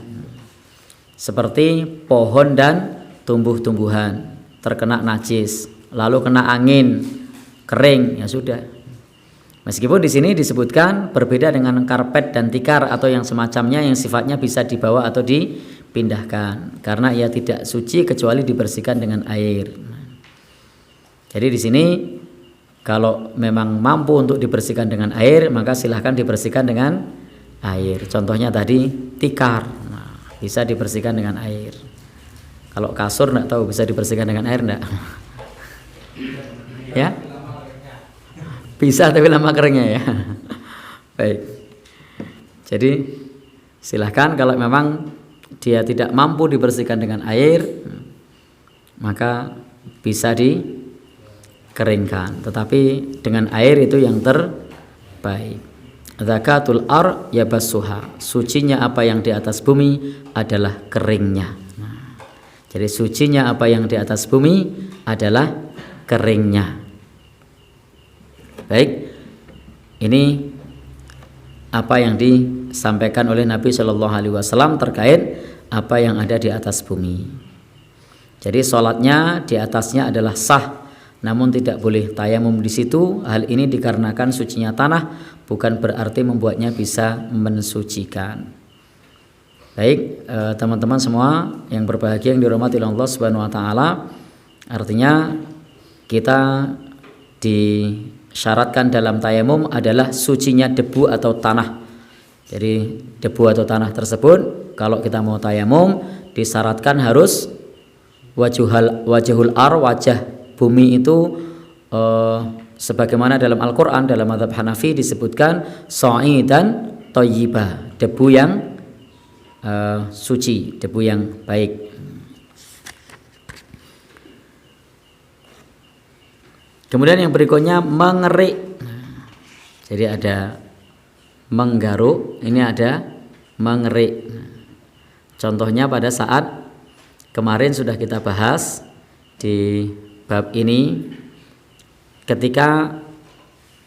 seperti pohon dan tumbuh-tumbuhan, terkena najis, lalu kena angin, kering, ya sudah. Meskipun di sini disebutkan berbeda dengan karpet dan tikar atau yang semacamnya yang sifatnya bisa dibawa atau dipindahkan, karena ia tidak suci kecuali dibersihkan dengan air. Jadi di sini kalau memang mampu untuk dibersihkan dengan air, maka silahkan dibersihkan dengan air. Contohnya tadi tikar, bisa dibersihkan dengan air. Kalau kasur enggak tahu bisa dibersihkan dengan air enggak? Ya? Bisa tapi lama keringnya ya. Baik. Jadi silahkan kalau memang dia tidak mampu dibersihkan dengan air, maka bisa dikeringkan. Tetapi dengan air itu yang terbaik. Zakatul ar yabassuha. Sucinya apa yang di atas bumi adalah keringnya. Jadi sucinya apa yang di atas bumi adalah keringnya. Baik, ini apa yang disampaikan oleh Nabi Shallallahu Alaihi Wasallam terkait apa yang ada di atas bumi. Jadi sholatnya di atasnya adalah sah, namun tidak boleh tayamum di situ. Hal ini dikarenakan sucinya tanah, bukan berarti membuatnya bisa mensucikan. Baik, teman-teman semua yang berbahagia yang dirahmati oleh Allah Subhanahu Wa Taala, artinya kita disyaratkan dalam tayamum adalah sucinya debu atau tanah. Jadi debu atau tanah tersebut kalau kita mau tayamum disyaratkan harus wajhul ar, wajah bumi itu sebagaimana dalam Al-Qur'an dalam mazhab Hanafi disebutkan sha'idan thayyibah, debu yang suci, debu yang baik. Kemudian yang berikutnya mengerik. Jadi ada menggaruk, ini ada mengerik. Contohnya pada saat kemarin sudah kita bahas di bab ini, ketika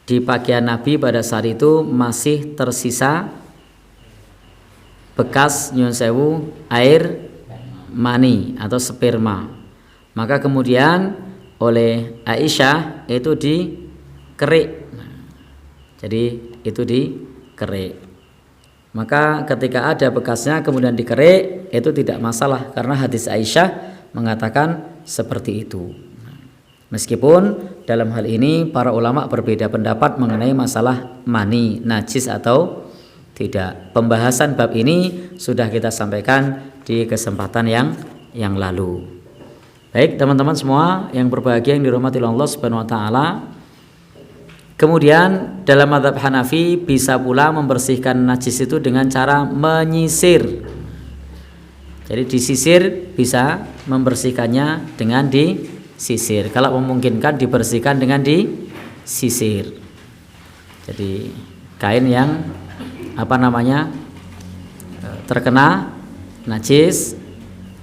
di pakaian Nabi pada saat itu masih tersisa bekas nyun sewu air mani atau sperma, maka kemudian oleh Aisyah itu dikerik. Jadi itu dikerik. Maka ketika ada bekasnya kemudian dikerik itu tidak masalah karena hadis Aisyah mengatakan seperti itu. Meskipun dalam hal ini para ulama berbeda pendapat mengenai masalah mani najis atau tidak. Pembahasan bab ini sudah kita sampaikan di kesempatan yang lalu. Baik teman-teman semua yang berbahagia yang dirahmati Allah Subhanahu Wa Taala. Kemudian dalam mazhab Hanafi bisa pula membersihkan najis itu dengan cara menyisir. Jadi disisir bisa membersihkannya dengan disisir. Kalau memungkinkan dibersihkan dengan disisir. Jadi kain yang terkena najis,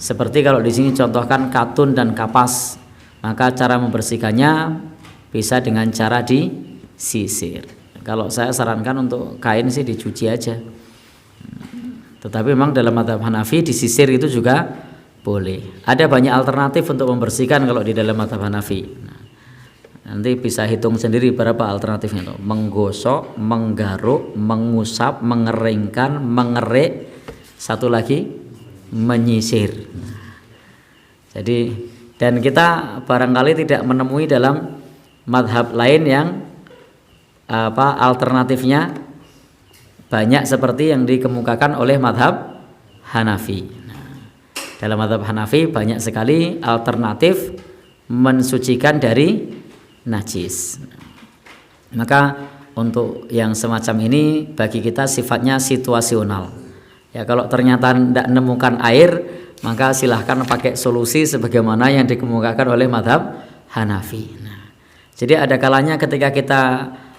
seperti kalau di sini contohkan katun dan kapas, maka cara membersihkannya bisa dengan cara disisir. Kalau saya sarankan untuk kain sih dicuci aja. Tetapi memang dalam mazhab Hanafi disisir itu juga boleh. Ada banyak alternatif untuk membersihkan kalau di dalam mazhab Hanafi. Nanti bisa hitung sendiri berapa alternatifnya itu. Menggosok, menggaruk, mengusap, mengeringkan, mengerik, satu lagi menyisir. Jadi dan kita barangkali tidak menemui dalam madhab lain yang alternatifnya banyak seperti yang dikemukakan oleh madhab Hanafi. Dalam madhab Hanafi banyak sekali alternatif mensucikan dari najis. Maka untuk yang semacam ini bagi kita sifatnya situasional. Ya kalau ternyata tidak menemukan air, maka silahkan pakai solusi sebagaimana yang dikemukakan oleh madhab Hanafi. Jadi ada kalanya ketika kita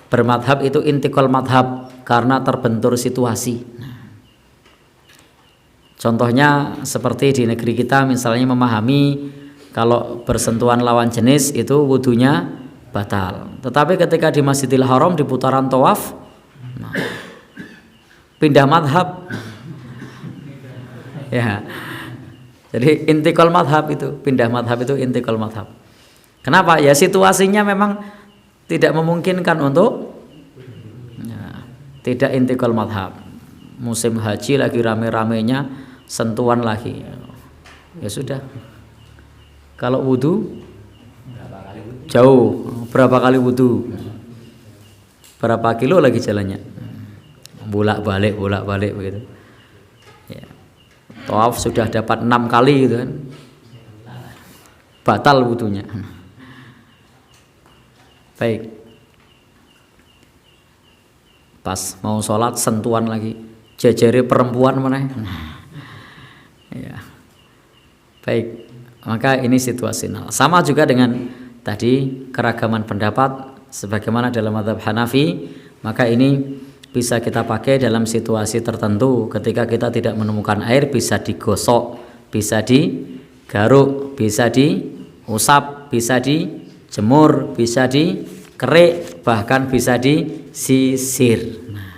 bermadhab itu intikal madhab karena terbentur situasi. Contohnya seperti di negeri kita misalnya memahami kalau bersentuhan lawan jenis itu wudunya batal. Tetapi ketika di Masjidil Haram di putaran tawaf pindah madhab. Ya, Jadi intikal madhab itu, pindah madhab itu intikal madhab. Kenapa? Ya situasinya memang tidak memungkinkan untuk tidak intikal madhab. Musim haji lagi rame-ramenya, sentuhan lagi. Ya sudah. Kalau wudhu jauh, berapa kali wudhu? Berapa kilo lagi jalannya? Bolak-balik begitu. Ya. Tawaf sudah dapat 6 kali gitu kan. Batal wudhunya. Baik. Pas mau sholat sentuhan lagi, jajari perempuan mana? Ya. Baik. Maka ini situasional. Sama juga dengan tadi keragaman pendapat sebagaimana dalam mazhab Hanafi, maka ini bisa kita pakai dalam situasi tertentu. Ketika kita tidak menemukan air, bisa digosok, bisa digaruk, bisa diusap, bisa dijemur, bisa dikerik, bahkan bisa disisir. Nah,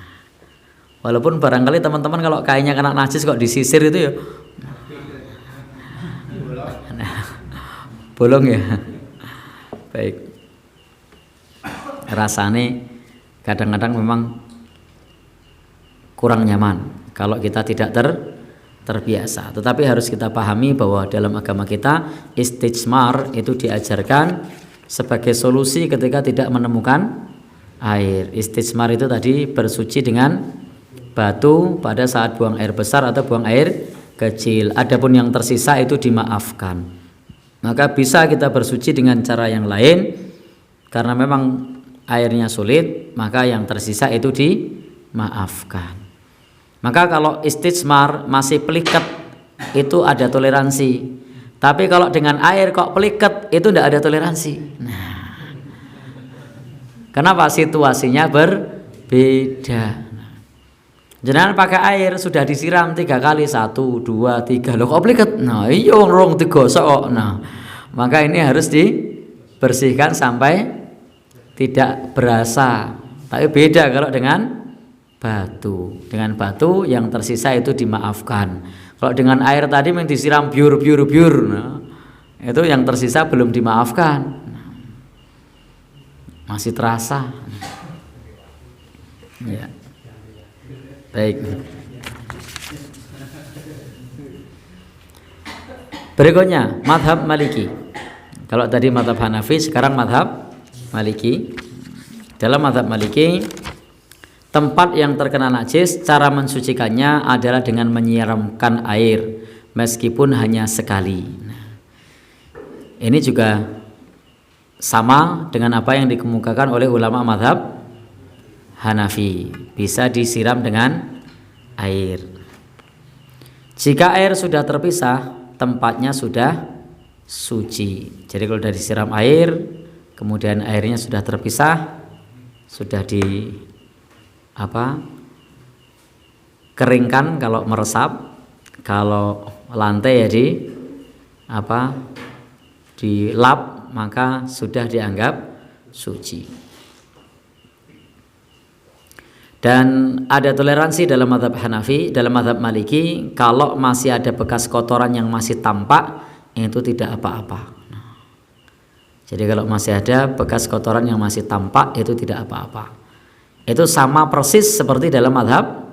walaupun barangkali teman-teman kalau kainnya kena najis kok disisir itu ya bolong ya. Baik. Rasanya kadang-kadang memang kurang nyaman kalau kita tidak terbiasa. Tetapi harus kita pahami bahwa dalam agama kita istijmar itu diajarkan sebagai solusi ketika tidak menemukan air. Istijmar itu tadi bersuci dengan batu pada saat buang air besar atau buang air kecil. Adapun yang tersisa itu dimaafkan. Maka bisa kita bersuci dengan cara yang lain karena memang airnya sulit, maka yang tersisa itu dimaafkan. Maka kalau istijmar masih peliket itu ada toleransi. Tapi kalau dengan air kok peliket itu tidak ada toleransi. Nah, kenapa? Situasinya berbeda. Jangan pakai air sudah disiram 3 kali, 1, 2, 3 loh kok peliket. Nah iya rong digosok kok. Nah maka ini harus dibersihkan sampai tidak berasa. Tapi beda kalau dengan batu. Dengan batu yang tersisa itu dimaafkan. Kalau dengan air tadi yang disiram biur. Nah, itu yang tersisa belum dimaafkan. Masih terasa. Ya. Baik. Berikutnya mazhab Maliki. Kalau tadi mazhab Hanafi, sekarang mazhab Maliki. Dalam mazhab Maliki, tempat yang terkena najis cara mensucikannya adalah dengan menyiramkan air meskipun hanya sekali. Ini juga sama dengan apa yang dikemukakan oleh ulama mazhab Hanafi, bisa disiram dengan air. Jika air sudah terpisah, tempatnya sudah suci. Jadi kalau sudah disiram air, kemudian airnya sudah terpisah, sudah keringkan kalau meresap, kalau lantai ya dilap, maka sudah dianggap suci. Dan ada toleransi dalam mazhab Hanafi, dalam mazhab Maliki, kalau masih ada bekas kotoran yang masih tampak, itu tidak apa-apa. Jadi kalau masih ada bekas kotoran yang masih tampak, itu tidak apa-apa. Itu sama persis seperti dalam mazhab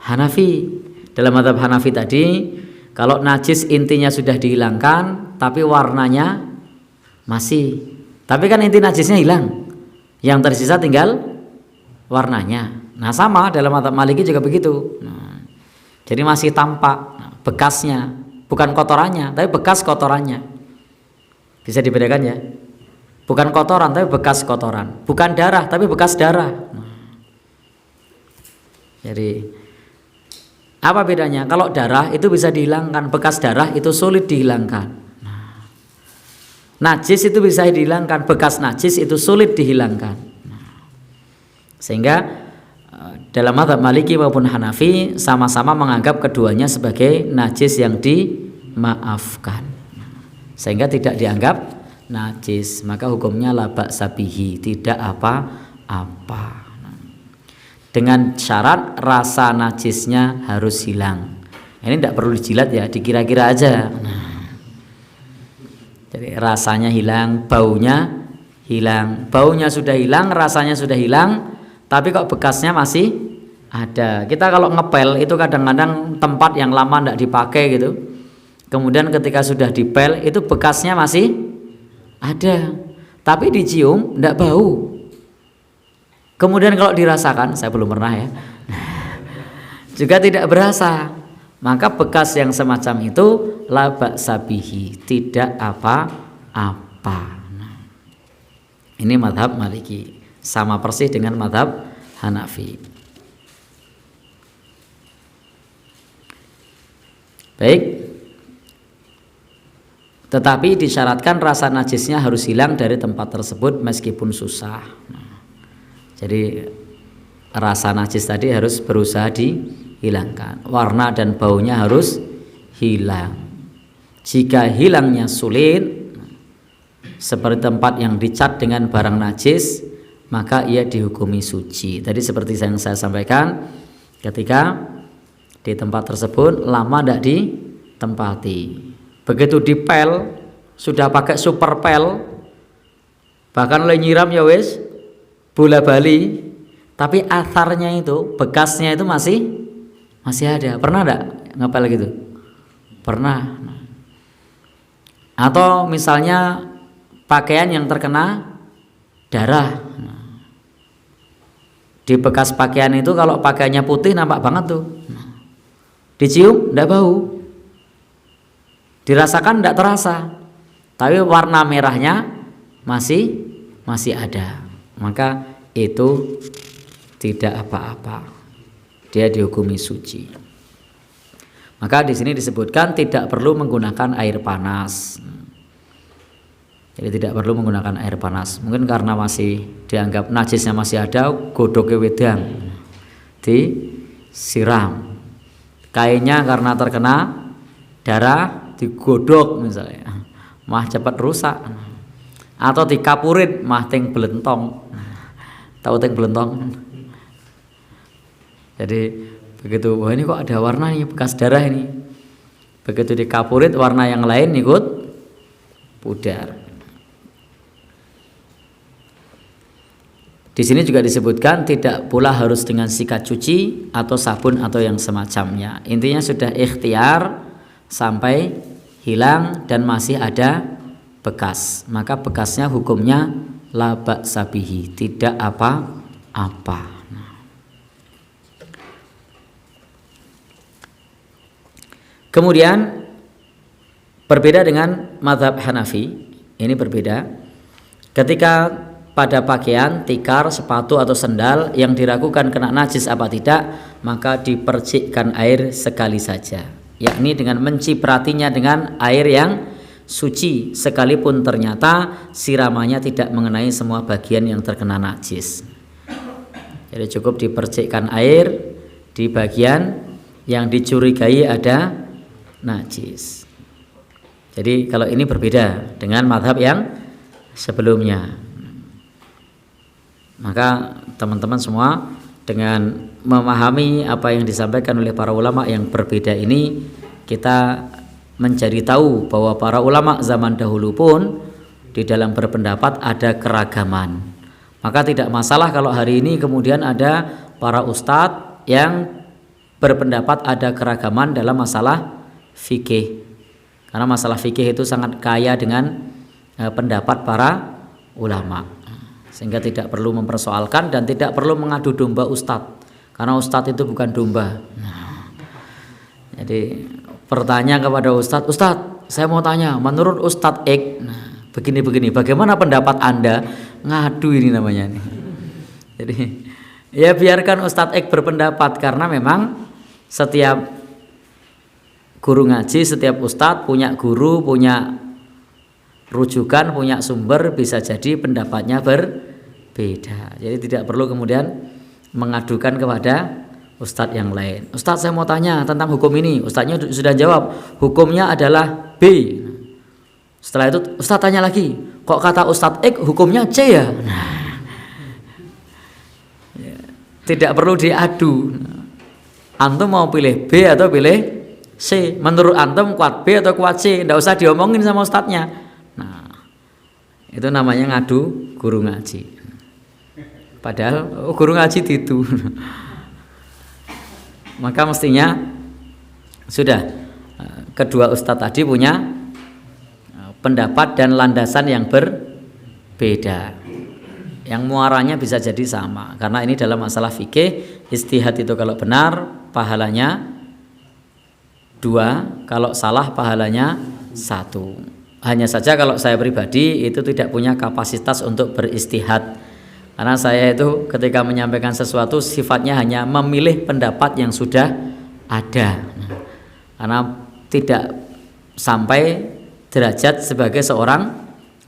Hanafi. Dalam mazhab Hanafi tadi, kalau najis intinya sudah dihilangkan, tapi warnanya masih. Tapi kan inti najisnya hilang, yang tersisa tinggal warnanya. Nah sama dalam mazhab Maliki juga begitu. Nah, jadi masih tampak bekasnya, bukan kotorannya, tapi bekas kotorannya. Bisa dibedakan ya? Bukan kotoran, tapi bekas kotoran. Bukan darah, tapi bekas darah. Nah, jadi apa bedanya? Kalau darah itu bisa dihilangkan, bekas darah itu sulit dihilangkan. Nah, najis itu bisa dihilangkan, bekas najis itu sulit dihilangkan. Sehingga dalam mazhab Maliki maupun Hanafi sama-sama menganggap keduanya sebagai najis yang dimaafkan, sehingga tidak dianggap najis, maka hukumnya la ba'sa bihi, tidak apa-apa, dengan syarat rasa najisnya harus hilang. Ini tidak perlu dijilat ya, dikira-kira aja. Jadi rasanya hilang, baunya hilang. Baunya sudah hilang, rasanya sudah hilang, tapi kok bekasnya masih ada. Kita kalau ngepel itu kadang-kadang tempat yang lama tidak dipakai gitu. Kemudian ketika sudah dipel itu bekasnya masih ada. Tapi dicium tidak bau. Kemudian kalau dirasakan, saya belum pernah ya, juga tidak berasa. Maka bekas yang semacam itu la ba'sa bihi, tidak apa-apa. Ini mazhab Maliki, sama persis dengan mazhab Hanafi. Baik. Tetapi disyaratkan rasa najisnya harus hilang dari tempat tersebut meskipun susah. Jadi rasa najis tadi harus berusaha dihilangkan. Warna dan baunya harus hilang. Jika hilangnya sulit, seperti tempat yang dicat dengan barang najis, maka ia dihukumi suci. Tadi seperti yang saya sampaikan, ketika di tempat tersebut lama tidak ditempati. Begitu dipel, sudah pakai super pel, bahkan oleh nyiram ya wis bola bali, tapi asarnya itu, bekasnya itu masih ada. Pernah enggak ngepel gitu? Pernah. Atau misalnya pakaian yang terkena darah. Di bekas pakaian itu kalau pakaiannya putih nampak banget tuh. Dicium enggak bau. Dirasakan tidak terasa, tapi warna merahnya masih ada. Maka itu tidak apa-apa, dia dihukumi suci. Maka di sini disebutkan tidak perlu menggunakan air panas. Jadi tidak perlu menggunakan air panas. Mungkin karena masih dianggap najisnya masih ada, godoknya wedang disiram. Kainnya karena terkena darah digodok misalnya, mah cepat rusak. Atau dikapurit, mah ting belentong. Tahu ting belentong? Jadi begitu, wah ini kok ada warna nih bekas darah ini. Begitu dikapurit, warna yang lain ikut pudar. Di sini juga disebutkan tidak pula harus dengan sikat cuci atau sabun atau yang semacamnya. Intinya sudah ikhtiar sampai hilang dan masih ada bekas, maka bekasnya hukumnya la ba'sa bihi, tidak apa-apa. Kemudian berbeda dengan mazhab Hanafi, ini berbeda. Ketika pada pakaian, tikar, sepatu atau sendal yang diragukan kena najis apa tidak, maka dipercikkan air sekali saja, yakni dengan mencipratinya dengan air yang suci, sekalipun ternyata siramannya tidak mengenai semua bagian yang terkena najis. Jadi cukup dipercikkan air di bagian yang dicurigai ada najis. Jadi kalau ini berbeda dengan mazhab yang sebelumnya. Maka teman-teman semua dengan memahami apa yang disampaikan oleh para ulama yang berbeda ini, kita mencari tahu bahwa para ulama zaman dahulu pun di dalam berpendapat ada keragaman. Maka tidak masalah kalau hari ini kemudian ada para ustadz yang berpendapat ada keragaman dalam masalah fikih. Karena masalah fikih itu sangat kaya dengan pendapat para ulama. Sehingga tidak perlu mempersoalkan dan tidak perlu mengadu domba ustadz, karena ustadz itu bukan domba. Jadi bertanya kepada ustadz, ustadz saya mau tanya, menurut ustadz X, begini-begini, bagaimana pendapat anda? Ngadu ini namanya nih. Jadi ya biarkan ustadz X berpendapat, karena memang setiap guru ngaji, setiap ustadz punya guru, punya rujukan, punya sumber, bisa jadi pendapatnya berbeda. Jadi tidak perlu kemudian mengadukan kepada ustadz yang lain. Ustadz saya mau tanya tentang hukum ini. Ustadznya sudah jawab, hukumnya adalah B. Setelah itu ustadz tanya lagi, kok kata ustadz X hukumnya C ya? Tidak perlu diadu. Antum mau pilih B atau pilih C. Menurut antum kuat B atau kuat C? Nggak usah diomongin sama ustadznya. Nah, itu namanya ngadu guru ngaji. Padahal guru ngaji itu. Maka mestinya sudah kedua ustadz tadi punya pendapat dan landasan yang berbeda. Yang muaranya bisa jadi sama. Karena ini dalam masalah fikih, ijtihad itu kalau benar pahalanya 2, kalau salah pahalanya 1. Hanya saja kalau saya pribadi itu tidak punya kapasitas untuk beristihad. Karena saya itu ketika menyampaikan sesuatu sifatnya hanya memilih pendapat yang sudah ada. Karena tidak sampai derajat sebagai seorang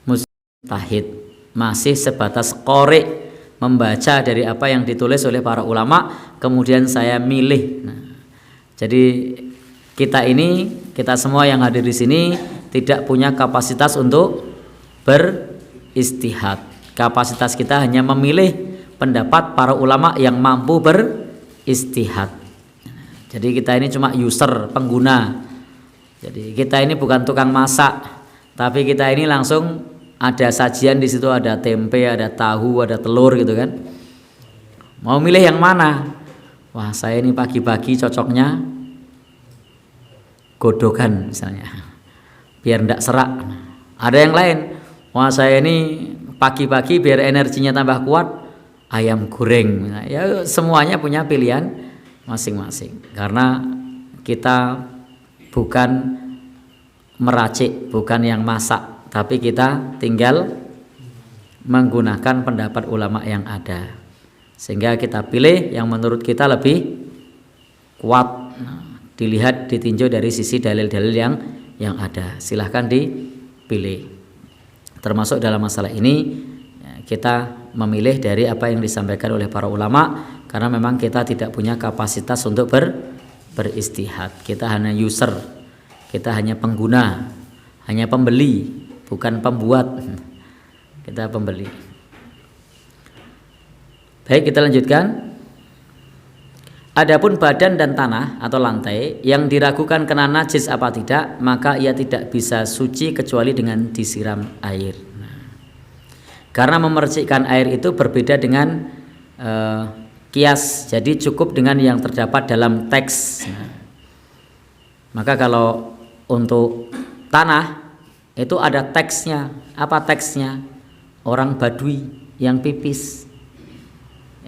mujtahid, masih sebatas qori, membaca dari apa yang ditulis oleh para ulama kemudian saya milih. Jadi kita semua yang hadir di sini tidak punya kapasitas untuk beristihad. Kapasitas kita hanya memilih pendapat para ulama yang mampu beristihad. Jadi kita ini cuma user, pengguna. Jadi kita ini bukan tukang masak, tapi kita ini langsung ada sajian di situ, ada tempe, ada tahu, ada telur gitu kan. Mau milih yang mana? Wah, saya ini pagi-pagi cocoknya godokan misalnya, biar ndak serak. Ada yang lain, wah saya ini pagi-pagi biar energinya tambah kuat, ayam goreng. Ya semuanya punya pilihan masing-masing. Karena kita bukan meracik, bukan yang masak, tapi kita tinggal menggunakan pendapat ulama yang ada. Sehingga kita pilih yang menurut kita lebih kuat. Dilihat, ditinjau dari sisi dalil-dalil yang ada. Silahkan dipilih. Termasuk dalam masalah ini kita memilih dari apa yang disampaikan oleh para ulama, karena memang kita tidak punya kapasitas untuk beristihad. Kita hanya user, kita hanya pengguna, hanya pembeli, bukan pembuat. Kita pembeli. Baik, kita lanjutkan. Adapun badan dan tanah atau lantai yang diragukan kena najis apa tidak, maka ia tidak bisa suci kecuali dengan disiram air. Karena memercikkan air itu berbeda dengan kias, jadi cukup dengan yang terdapat dalam teks. Maka kalau untuk tanah itu ada teksnya. Apa teksnya? Orang Badui yang pipis.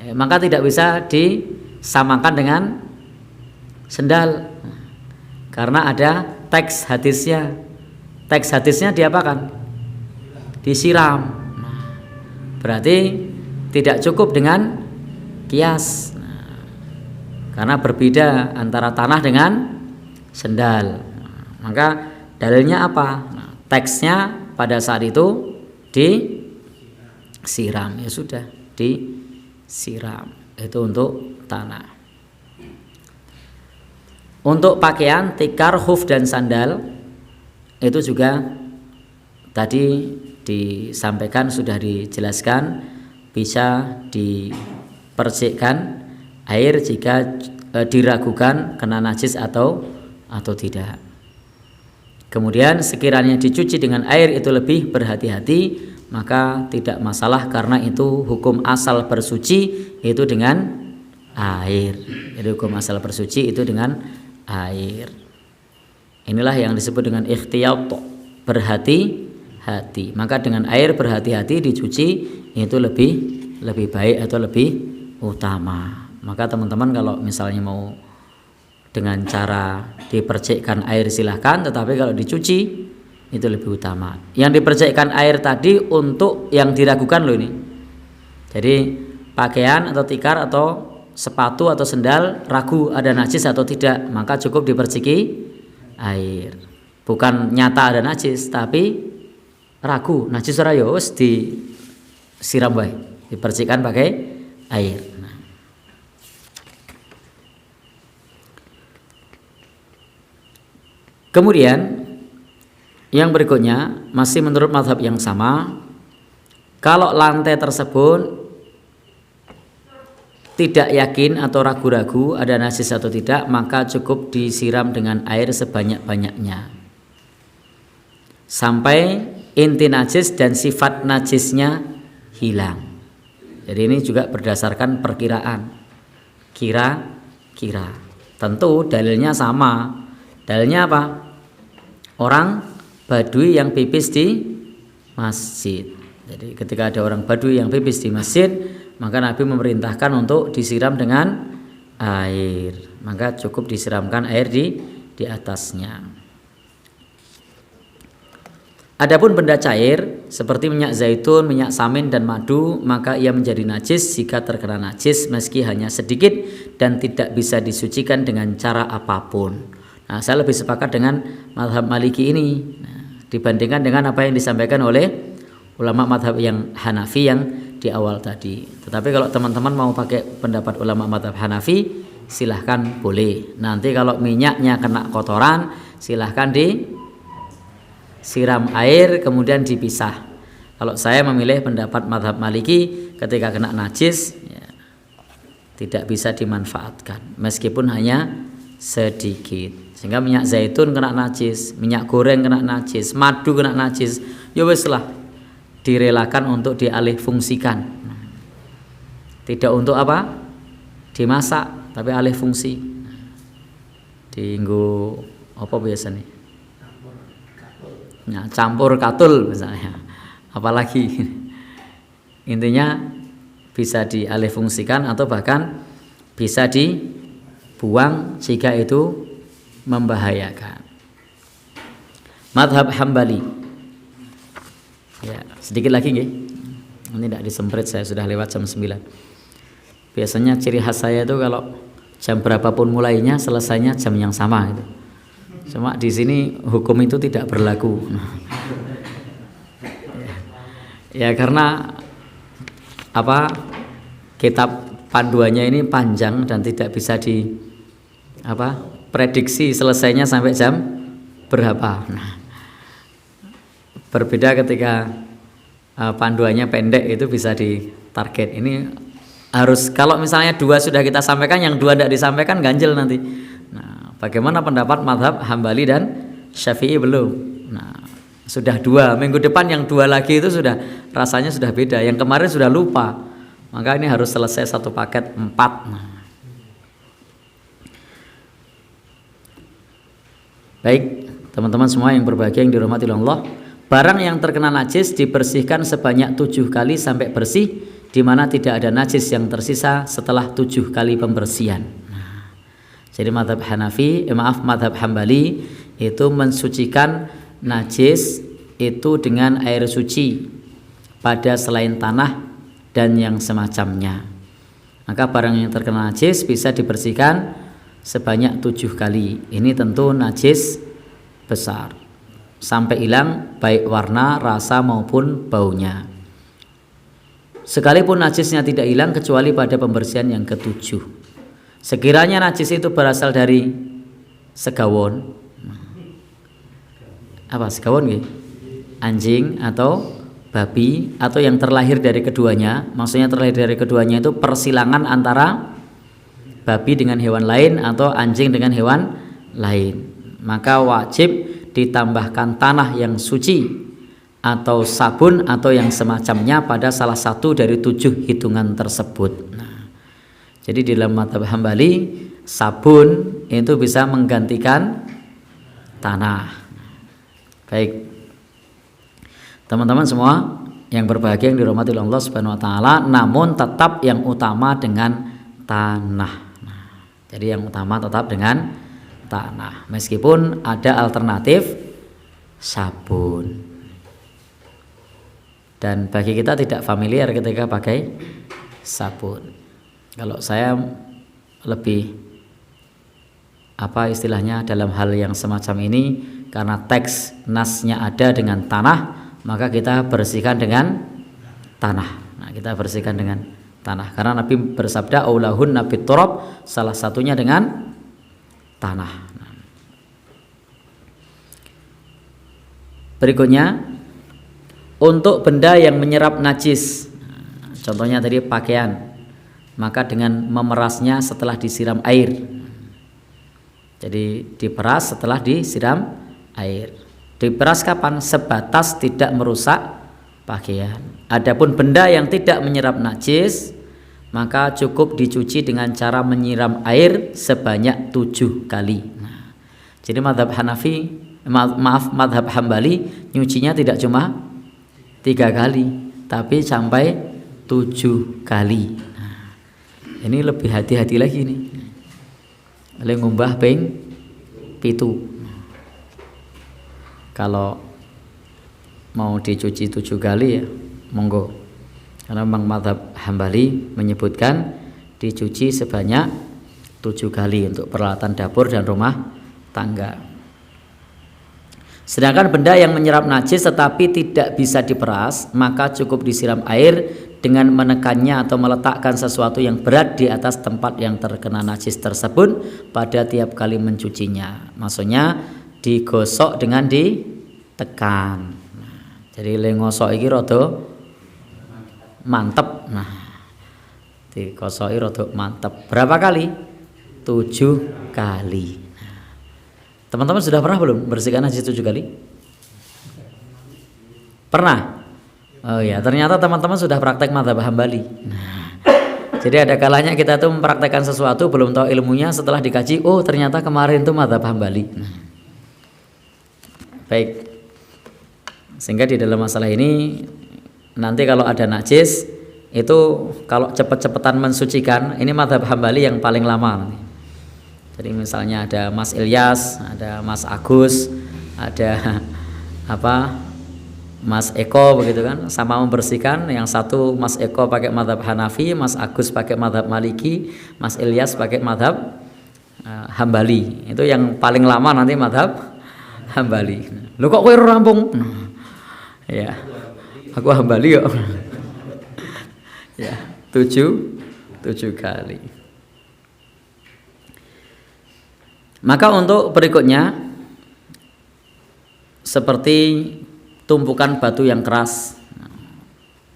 Maka tidak bisa disamakan dengan sendal, karena ada teks hadisnya. Teks hadisnya diapakan? Disiram. Berarti tidak cukup dengan kias. Karena berbeda antara tanah dengan sendal. Maka dalilnya apa? Teksnya pada saat itu disiram. Ya sudah, disiram. Itu untuk tanah. Untuk pakaian, tikar, khuf dan sandal itu juga tadi disampaikan, sudah dijelaskan, bisa dipercikkan air jika diragukan kena najis atau tidak. Kemudian sekiranya dicuci dengan air itu lebih berhati-hati, maka tidak masalah, karena itu hukum asal bersuci itu dengan air. Jadi hukum asal bersuci itu dengan air. Inilah yang disebut dengan ikhtiyat, berhati-hati. Maka dengan air berhati-hati dicuci itu lebih baik atau lebih utama. Maka teman-teman kalau misalnya mau dengan cara dipercikkan air silahkan, tetapi kalau dicuci itu lebih utama. Yang dipercikkan air tadi untuk yang diragukan loh ini. Jadi pakaian atau tikar atau sepatu atau sendal ragu ada najis atau tidak, maka cukup diperciki air. Bukan nyata ada najis, tapi ragu najis ora ya wis disiram wae, dipercikkan pakai air. Kemudian yang berikutnya masih menurut mazhab yang sama, kalau lantai tersebut tidak yakin atau ragu-ragu ada najis atau tidak, maka cukup disiram dengan air sebanyak-banyaknya sampai inti najis dan sifat najisnya hilang. Jadi ini juga berdasarkan perkiraan, kira-kira. Tentu dalilnya sama. Dalilnya apa? Orang Badui yang pipis di masjid. Jadi ketika ada orang Badui yang pipis di masjid, maka Nabi memerintahkan untuk disiram dengan air. Maka cukup disiramkan air di atasnya. Adapun benda cair seperti minyak zaitun, minyak samin dan madu, maka ia menjadi najis jika terkena najis meski hanya sedikit dan tidak bisa disucikan dengan cara apapun. Nah, saya lebih sepakat dengan mazhab Maliki ini dibandingkan dengan apa yang disampaikan oleh ulama mazhab yang Hanafi yang di awal tadi. Tetapi kalau teman-teman mau pakai pendapat ulama mazhab Hanafi, silahkan boleh. Nanti kalau minyaknya kena kotoran, silahkan disiram air kemudian dipisah. Kalau saya memilih pendapat mazhab Maliki, ketika kena najis ya, tidak bisa dimanfaatkan meskipun hanya sedikit. Sehingga minyak zaitun kena najis, minyak goreng kena najis, madu kena najis, ya wis lah direlakan untuk dialih fungsikan. Tidak untuk apa? Dimasak, tapi alih fungsi. Dienggo apa biasanya? Nah, campur katul misalnya. Apalagi intinya bisa dialih fungsikan atau bahkan bisa dibuang jika itu membahayakan. Madhab Hambali. Ya, sedikit lagi nggih. Ini tidak disemprit, saya sudah lewat jam 9. Biasanya ciri khas saya itu kalau jam berapapun mulainya, selesainya jam yang sama gitu. Cuma di sini hukum itu tidak berlaku. Ya karena apa? Kitab panduannya ini panjang dan tidak bisa prediksi selesainya sampai jam berapa. Nah, berbeda ketika panduannya pendek itu bisa ditarget. Ini harus kalau misalnya 2 sudah kita sampaikan, yang 2 tidak disampaikan ganjel nanti. Nah, bagaimana pendapat mazhab Hambali dan Syafi'i belum? Nah, sudah 2, minggu depan yang 2 lagi itu sudah rasanya sudah beda. Yang kemarin sudah lupa, maka ini harus selesai satu paket 4. Nah. Baik, teman-teman semua yang berbahagia yang dirahmati Allah, barang yang terkena najis dibersihkan sebanyak 7 kali sampai bersih, di mana tidak ada najis yang tersisa setelah 7 kali pembersihan. Nah, jadi mazhab mazhab Hambali itu mensucikan najis itu dengan air suci pada selain tanah dan yang semacamnya. Maka barang yang terkena najis bisa dibersihkan sebanyak 7 kali. Ini tentu najis besar sampai hilang baik warna, rasa maupun baunya. Sekalipun najisnya tidak hilang kecuali pada pembersihan yang ke-7. Sekiranya najis itu berasal dari segawon, apa segawon nggih? Anjing atau babi atau yang terlahir dari keduanya, maksudnya terlahir dari keduanya itu persilangan antara babi dengan hewan lain atau anjing dengan hewan lain, maka wajib ditambahkan tanah yang suci atau sabun atau yang semacamnya pada salah satu dari 7 hitungan tersebut. Nah, jadi di dalam mazhab Hambali sabun itu bisa menggantikan tanah. Baik, teman-teman semua yang berbahagia yang dirahmati Allah Subhanahu wa taala, namun tetap yang utama dengan tanah. Jadi yang utama tetap dengan tanah, meskipun ada alternatif sabun. Dan bagi kita tidak familiar ketika pakai sabun. Kalau saya lebih istilahnya dalam hal yang semacam ini, karena teks nasnya ada dengan tanah, maka kita bersihkan dengan tanah. Nah, kita bersihkan dengan tanah karena Nabi bersabda aulahun nabi turab, salah satunya dengan tanah. Berikutnya untuk benda yang menyerap najis, contohnya tadi pakaian, maka dengan memerasnya setelah disiram air. Jadi diperas setelah disiram air. Diperas kapan? Sebatas tidak merusak pakaian. Adapun benda yang tidak menyerap najis, maka cukup dicuci dengan cara menyiram air sebanyak 7 kali. Nah, jadi madhab Hanafi, madhab Hambali nyucinya tidak cuma 3 kali, tapi sampai 7 kali. Nah, ini lebih hati-hati lagi nih. Oleh ngumbah ping pitu. Kalau mau dicuci 7 kali ya monggo. Karena memang madhab Hambali menyebutkan dicuci sebanyak 7 kali untuk peralatan dapur dan rumah tangga. Sedangkan benda yang menyerap najis tetapi tidak bisa diperas, maka cukup disiram air dengan menekannya atau meletakkan sesuatu yang berat di atas tempat yang terkena najis tersebut pada tiap kali mencucinya. Maksudnya digosok dengan ditekan. Jadi le ngosok iki rada mantep. Nah, dikosoki rada mantep. Berapa kali? 7 kali. Teman-teman sudah pernah belum bersihkan najis 7 kali? Pernah? Oh ya, ternyata teman-teman sudah praktek madhab Hambali. Nah, jadi ada kalanya kita tuh mempraktekkan sesuatu belum tahu ilmunya, setelah dikaji, oh ternyata kemarin tuh madhab Hambali. Nah, baik. Sehingga di dalam masalah ini nanti kalau ada najis itu kalau cepet-cepetan mensucikan, ini madhab Hambali yang paling lama. Jadi misalnya ada Mas Ilyas, ada Mas Agus, ada Mas Eko begitu kan, sama membersihkan. Yang satu Mas Eko pakai madhab Hanafi, Mas Agus pakai madhab Maliki, Mas Ilyas pakai madhab Hambali. Itu yang paling lama nanti madhab Hambali. Lu kok kowe rampung? Ya, aku Hambali kok. Ya, 7 kali. Maka untuk berikutnya, seperti tumpukan batu yang keras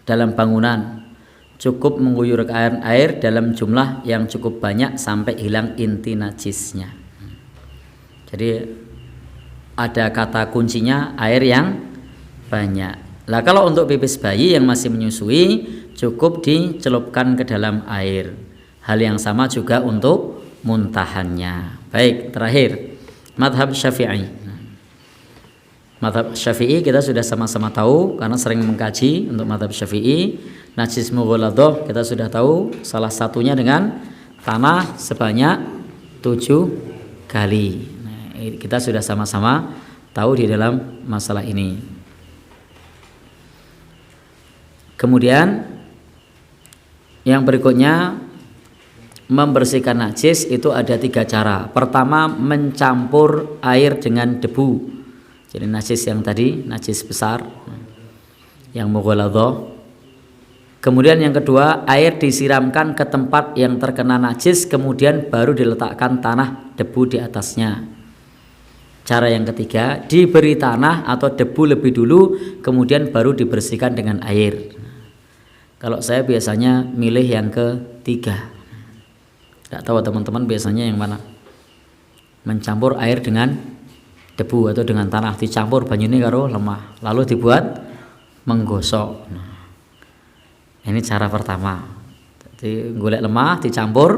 dalam bangunan, cukup mengguyurkan air dalam jumlah yang cukup banyak sampai hilang inti najisnya. Jadi ada kata kuncinya air yang banyak. Lah kalau untuk pipis bayi yang masih menyusui, cukup dicelupkan ke dalam air. Hal yang sama juga untuk muntahannya. Baik, terakhir madhab Syafi'i. Madhab Syafi'i kita sudah sama-sama tahu karena sering mengkaji untuk madhab Syafi'i. Najis mughaladhah kita sudah tahu, salah satunya dengan tanah sebanyak 7 kali. Nah, kita sudah sama-sama tahu di dalam masalah ini. Kemudian yang berikutnya, membersihkan najis itu ada 3 cara. Pertama, mencampur air dengan debu. Jadi najis yang tadi, najis besar yang mughaladhah. Kemudian yang kedua, air disiramkan ke tempat yang terkena najis, kemudian baru diletakkan tanah debu di atasnya. Cara yang ketiga, diberi tanah atau debu lebih dulu, kemudian baru dibersihkan dengan air. Kalau saya biasanya milih yang ketiga. Tidak tahu teman-teman biasanya yang mana? Mencampur air dengan debu atau dengan tanah, dicampur banyune karo lemah, lalu dibuat menggosok. Nah, ini cara pertama. Jadi golek lemah dicampur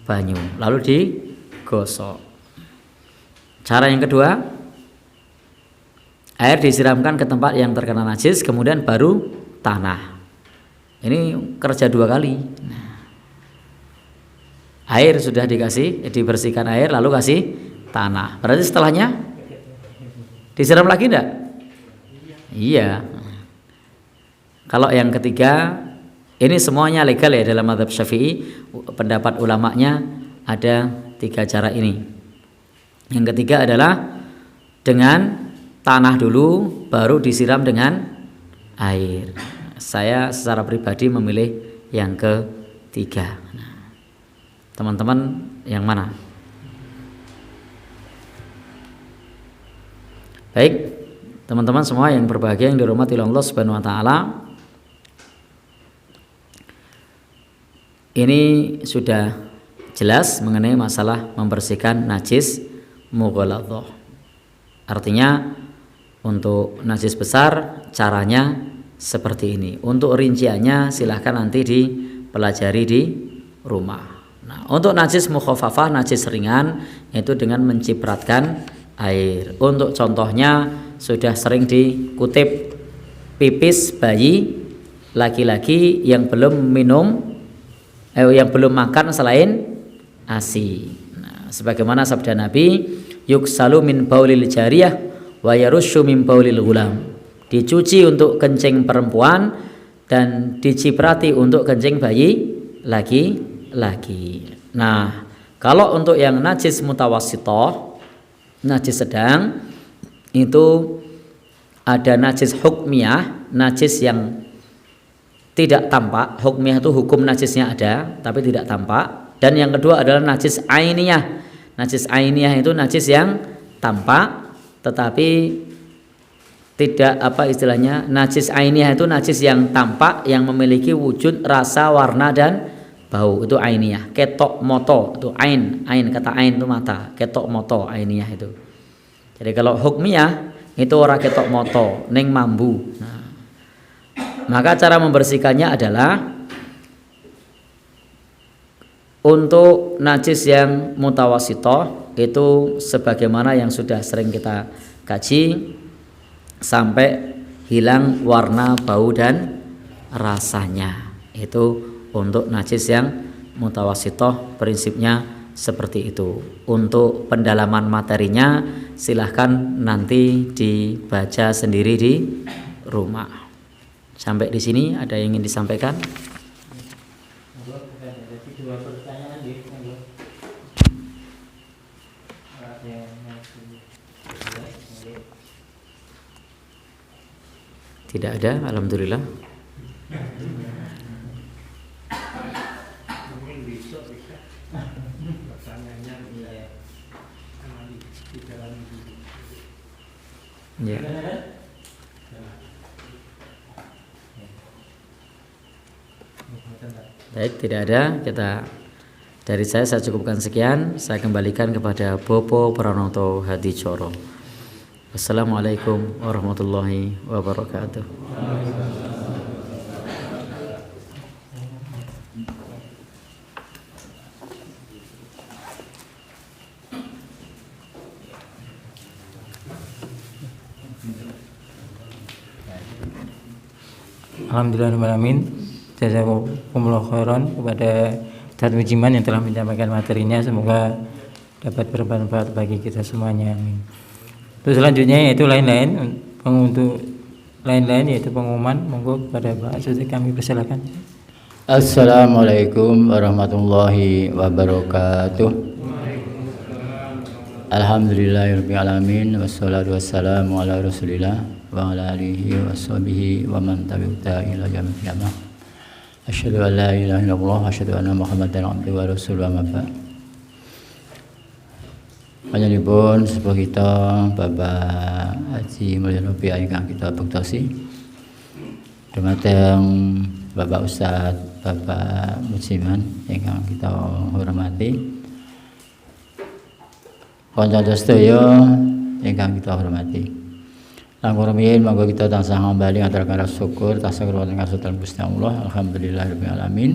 banyu, lalu digosok. Cara yang kedua, air disiramkan ke tempat yang terkena najis, kemudian baru tanah. Ini kerja 2 kali. Nah, air sudah dikasih, dibersihkan air, lalu kasih tanah. Berarti setelahnya disiram lagi enggak? Iya. Kalau yang ketiga, ini semuanya legal ya dalam mazhab Syafi'i. Pendapat ulamanya ada 3 cara ini. Yang ketiga adalah dengan tanah dulu, baru disiram dengan air. Saya secara pribadi memilih yang ketiga. Teman-teman yang mana? Baik, teman-teman semua yang berbahagia yang dirahmati Allah Subhanahu wa taala. Ini sudah jelas mengenai masalah membersihkan najis mughalladhah. Artinya untuk najis besar caranya seperti ini. Untuk rinciannya silahkan nanti dipelajari di rumah. Nah, untuk najis mukhaffafah, najis ringan, yaitu dengan mencipratkan air. Untuk contohnya sudah sering dikutip pipis bayi laki-laki yang belum makan selain ASI. Nah, sebagaimana sabda Nabi, yuksalu min baulil jariyah wa yarushu min baulil ghulam. Dicuci untuk kencing perempuan dan diciprati untuk kencing bayi laki-laki. Nah, kalau untuk yang najis mutawassithah, najis sedang, itu ada najis hukmiyah, najis yang tidak tampak. Hukmiyah itu hukum najisnya ada tapi tidak tampak. Dan yang kedua adalah najis ainiyah. Najis ainiyah itu najis yang tampak tetapi tidak istilahnya, najis ainiyah itu najis yang tampak, yang memiliki wujud, rasa, warna dan bau. Itu ainiyah. Ketok moto itu ain kata ain itu mata, ketok moto ainiyah itu. Jadi kalau hukmiyah itu ora ketok moto ning mambu. Nah, maka cara membersihkannya adalah untuk najis yang mutawassithah itu sebagaimana yang sudah sering kita kaji, sampai hilang warna, bau dan rasanya. Itu untuk najis yang mutawassithah prinsipnya seperti itu. Untuk pendalaman materinya silahkan nanti dibaca sendiri di rumah. Sampai di sini ada yang ingin disampaikan? Tidak ada, alhamdulillah. Ya. Baik, tidak ada. Dari saya cukupkan sekian. Saya kembalikan kepada Bopo Pranoto Hadicoro. Wassalamualaikum warahmatullahi wabarakatuh. Alhamdulillahirrahmanirrahim. Jazakumullah khairan kepada Ustaz Mujiman yang telah menyampaikan materinya. Semoga dapat bermanfaat bagi kita semuanya. Amin. Terus selanjutnya yaitu untuk lain-lain yaitu pengumuman. Monggo kepada Pak Suti kami persilakan. Assalamualaikum warahmatullahi wabarakatuh. Alhamdulillahirabbil alamin wassalatu wassalamu ala Rasulillah wa ala alihi washabihi wa man tabi'ahu ila yaumil qiyamah. Asyhadu an la ilaha illallah wa asyhadu anna Muhammadan abduhu wa rasuluhu amma ba'd. Panjenenganipun sepuh kita Bapak Haji Mulyono ingkang kita bektosi, dumateng Bapak Ustaz Bapak Mujiman ingkang kita hormati, kanca sedaya ingkang kita hormati. Langkung rumiyin monggo kita tansah kembali ngaturaken rasa syukur tansah wonten kasutan Gusti Allah. Alhamdulillahirabbil alamin.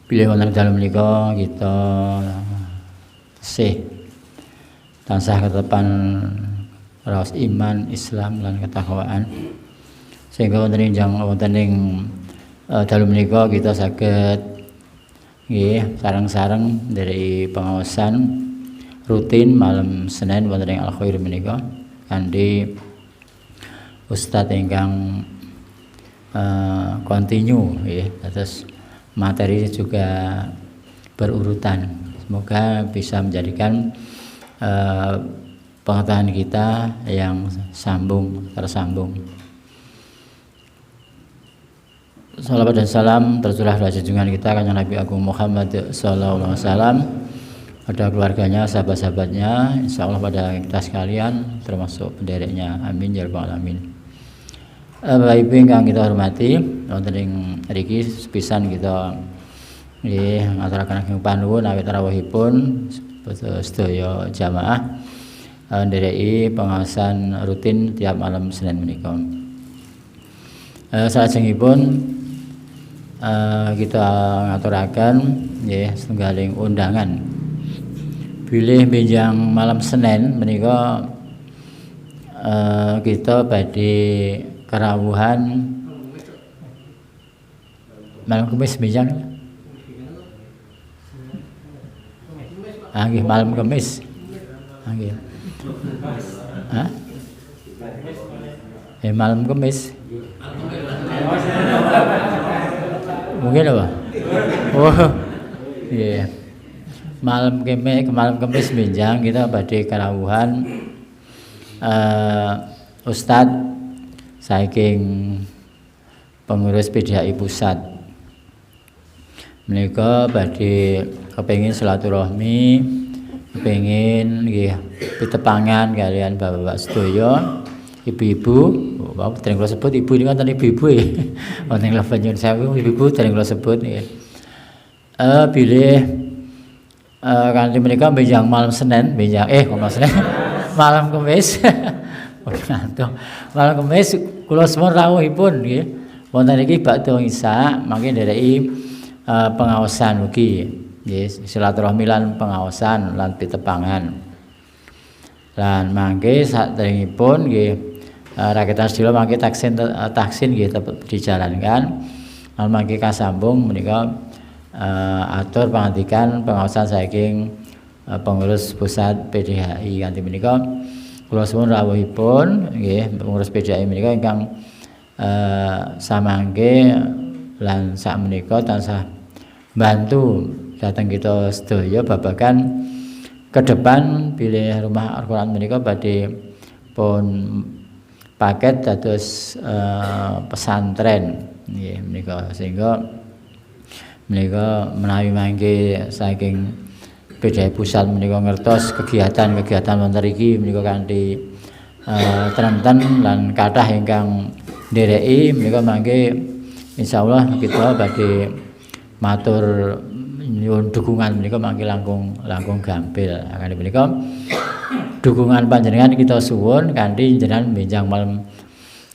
Bilih wonten dalem menika kita tansah ketepan raos iman, Islam lan ketakwaan. Sehingga wonten ing dalem menika kita saged nggih sareng-sareng dari pengawasan rutin malam Senin wonten ing Al Khair menika kanthi Ustadz ingkang kontinu ya, terus materi juga berurutan. Semoga bisa menjadikan pengetahuan kita yang tersambung. Salawat dan salam tercurah dari junjungan kita kanjeng Nabi Agung Muhammad sallallahu alaihi wasallam, pada keluarganya, sahabat-sahabatnya, insya Allah pada kita sekalian termasuk pendereknya. Amin ya rabbal alamin. Bapak Ibu yang kita hormati, wonten ing mriki sepisan kita Nggih, ngaturaken ageng panuwun awit rawuhipun sedaya jamaah ndereki pengawasan rutin tiap malam Senin menika. Salajengipun kita ngaturaken nggih setunggaling undangan bilih benjang malam Senin menika kita badhe kerawuhan malam Kamis benjang nggih malam Kamis nggih malam Kamis mungkin apa? Oh iya malam Kamis benjang kita badhe kerawuhan Ustadz saking pengurus PDHI pusat menika badhe kepengin silaturahmi kepengin nggih pitepangan kalian bapak-bapak sedaya ibu-ibu dereng kula sebut ibu ini wonten ibu-ibu wonten level nyuwun sewu ibu-ibu dereng kula sebut nggih bilih kanthi menika benjang malam Senin benjang Senin malam Kamis malam Kamis kula suwun rawuhipun nggih wonten iki bakda Isya mangke ndereki pengawasan ugi nggih silaturahmi lan pengawasan lan pitepangan lan mangke saderengipun nggih rakyat sedaya mangke taksin nggih tetep dijalankan lan mangke kasambung menika atur pangandikan pengawasan saking pengurus pusat PDHI kanthi menika kula suwun rawuhipun nggih pengurus PDHI menika ingkang samangke lan sakmenika tansah bantu dhateng kita sedaya babagan ke depan bilih rumah Al-Qur'an menika badhe pun paket dados pesantren nggih menika sehingga menika menawi mangke saking PDHI pusat menika ngertos kegiatan-kegiatan wonten iki menika kanthi trenten lan kathah ingkang ndereki menika mangke insyaallah kita badhe matur nyuwun dukungan menika mangke langkung gampil kanthi menika dukungan panjenengan kita suwun kanthi jenengan benjang malam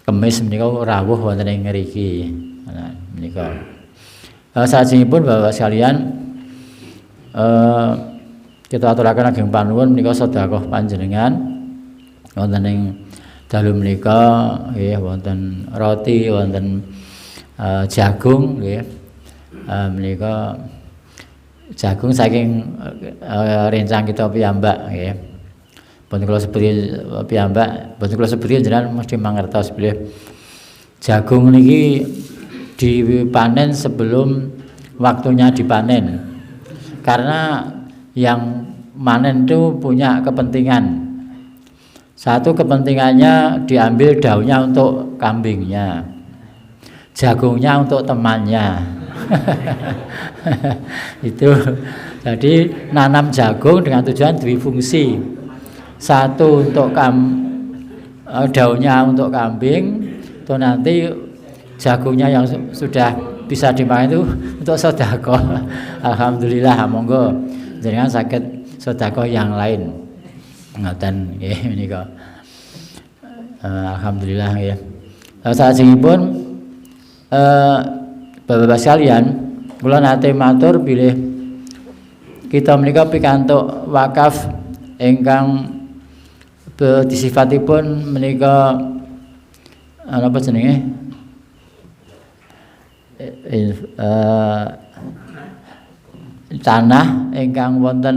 Kamis menika rawuh wonten ing ngriki menika salajengipun Bapak sekalian kita aturaken ageng panuwun menika sedekah panjenengan wonten ing dalu menika nggih wonten roti wonten jagung nggih menika jagung saking rencang kita piyambak nggih pun kula sebuti piyambak pun kula sebuti jenengan mesti mangertos bilih jagung niki dipanen sebelum waktunya dipanen karena yang manen itu punya kepentingan. Satu kepentingannya diambil daunnya untuk kambingnya, jagungnya untuk temannya. Itu jadi nanam jagung dengan tujuan difungsi. Satu untuk daunnya untuk kambing, itu nanti jagungnya yang sudah bisa dimakan itu untuk sedekah. Alhamdulillah monggo jenengan saged sedekah yang lain. Ngoten nggih menika. Alhamdulillah nggih. Salajengipun Bapak-bapak sekalian, kula nate matur bilih kita menika pikantuk wakaf ingkang disifatipun menika apa jenenge? Tanah ingkang wonten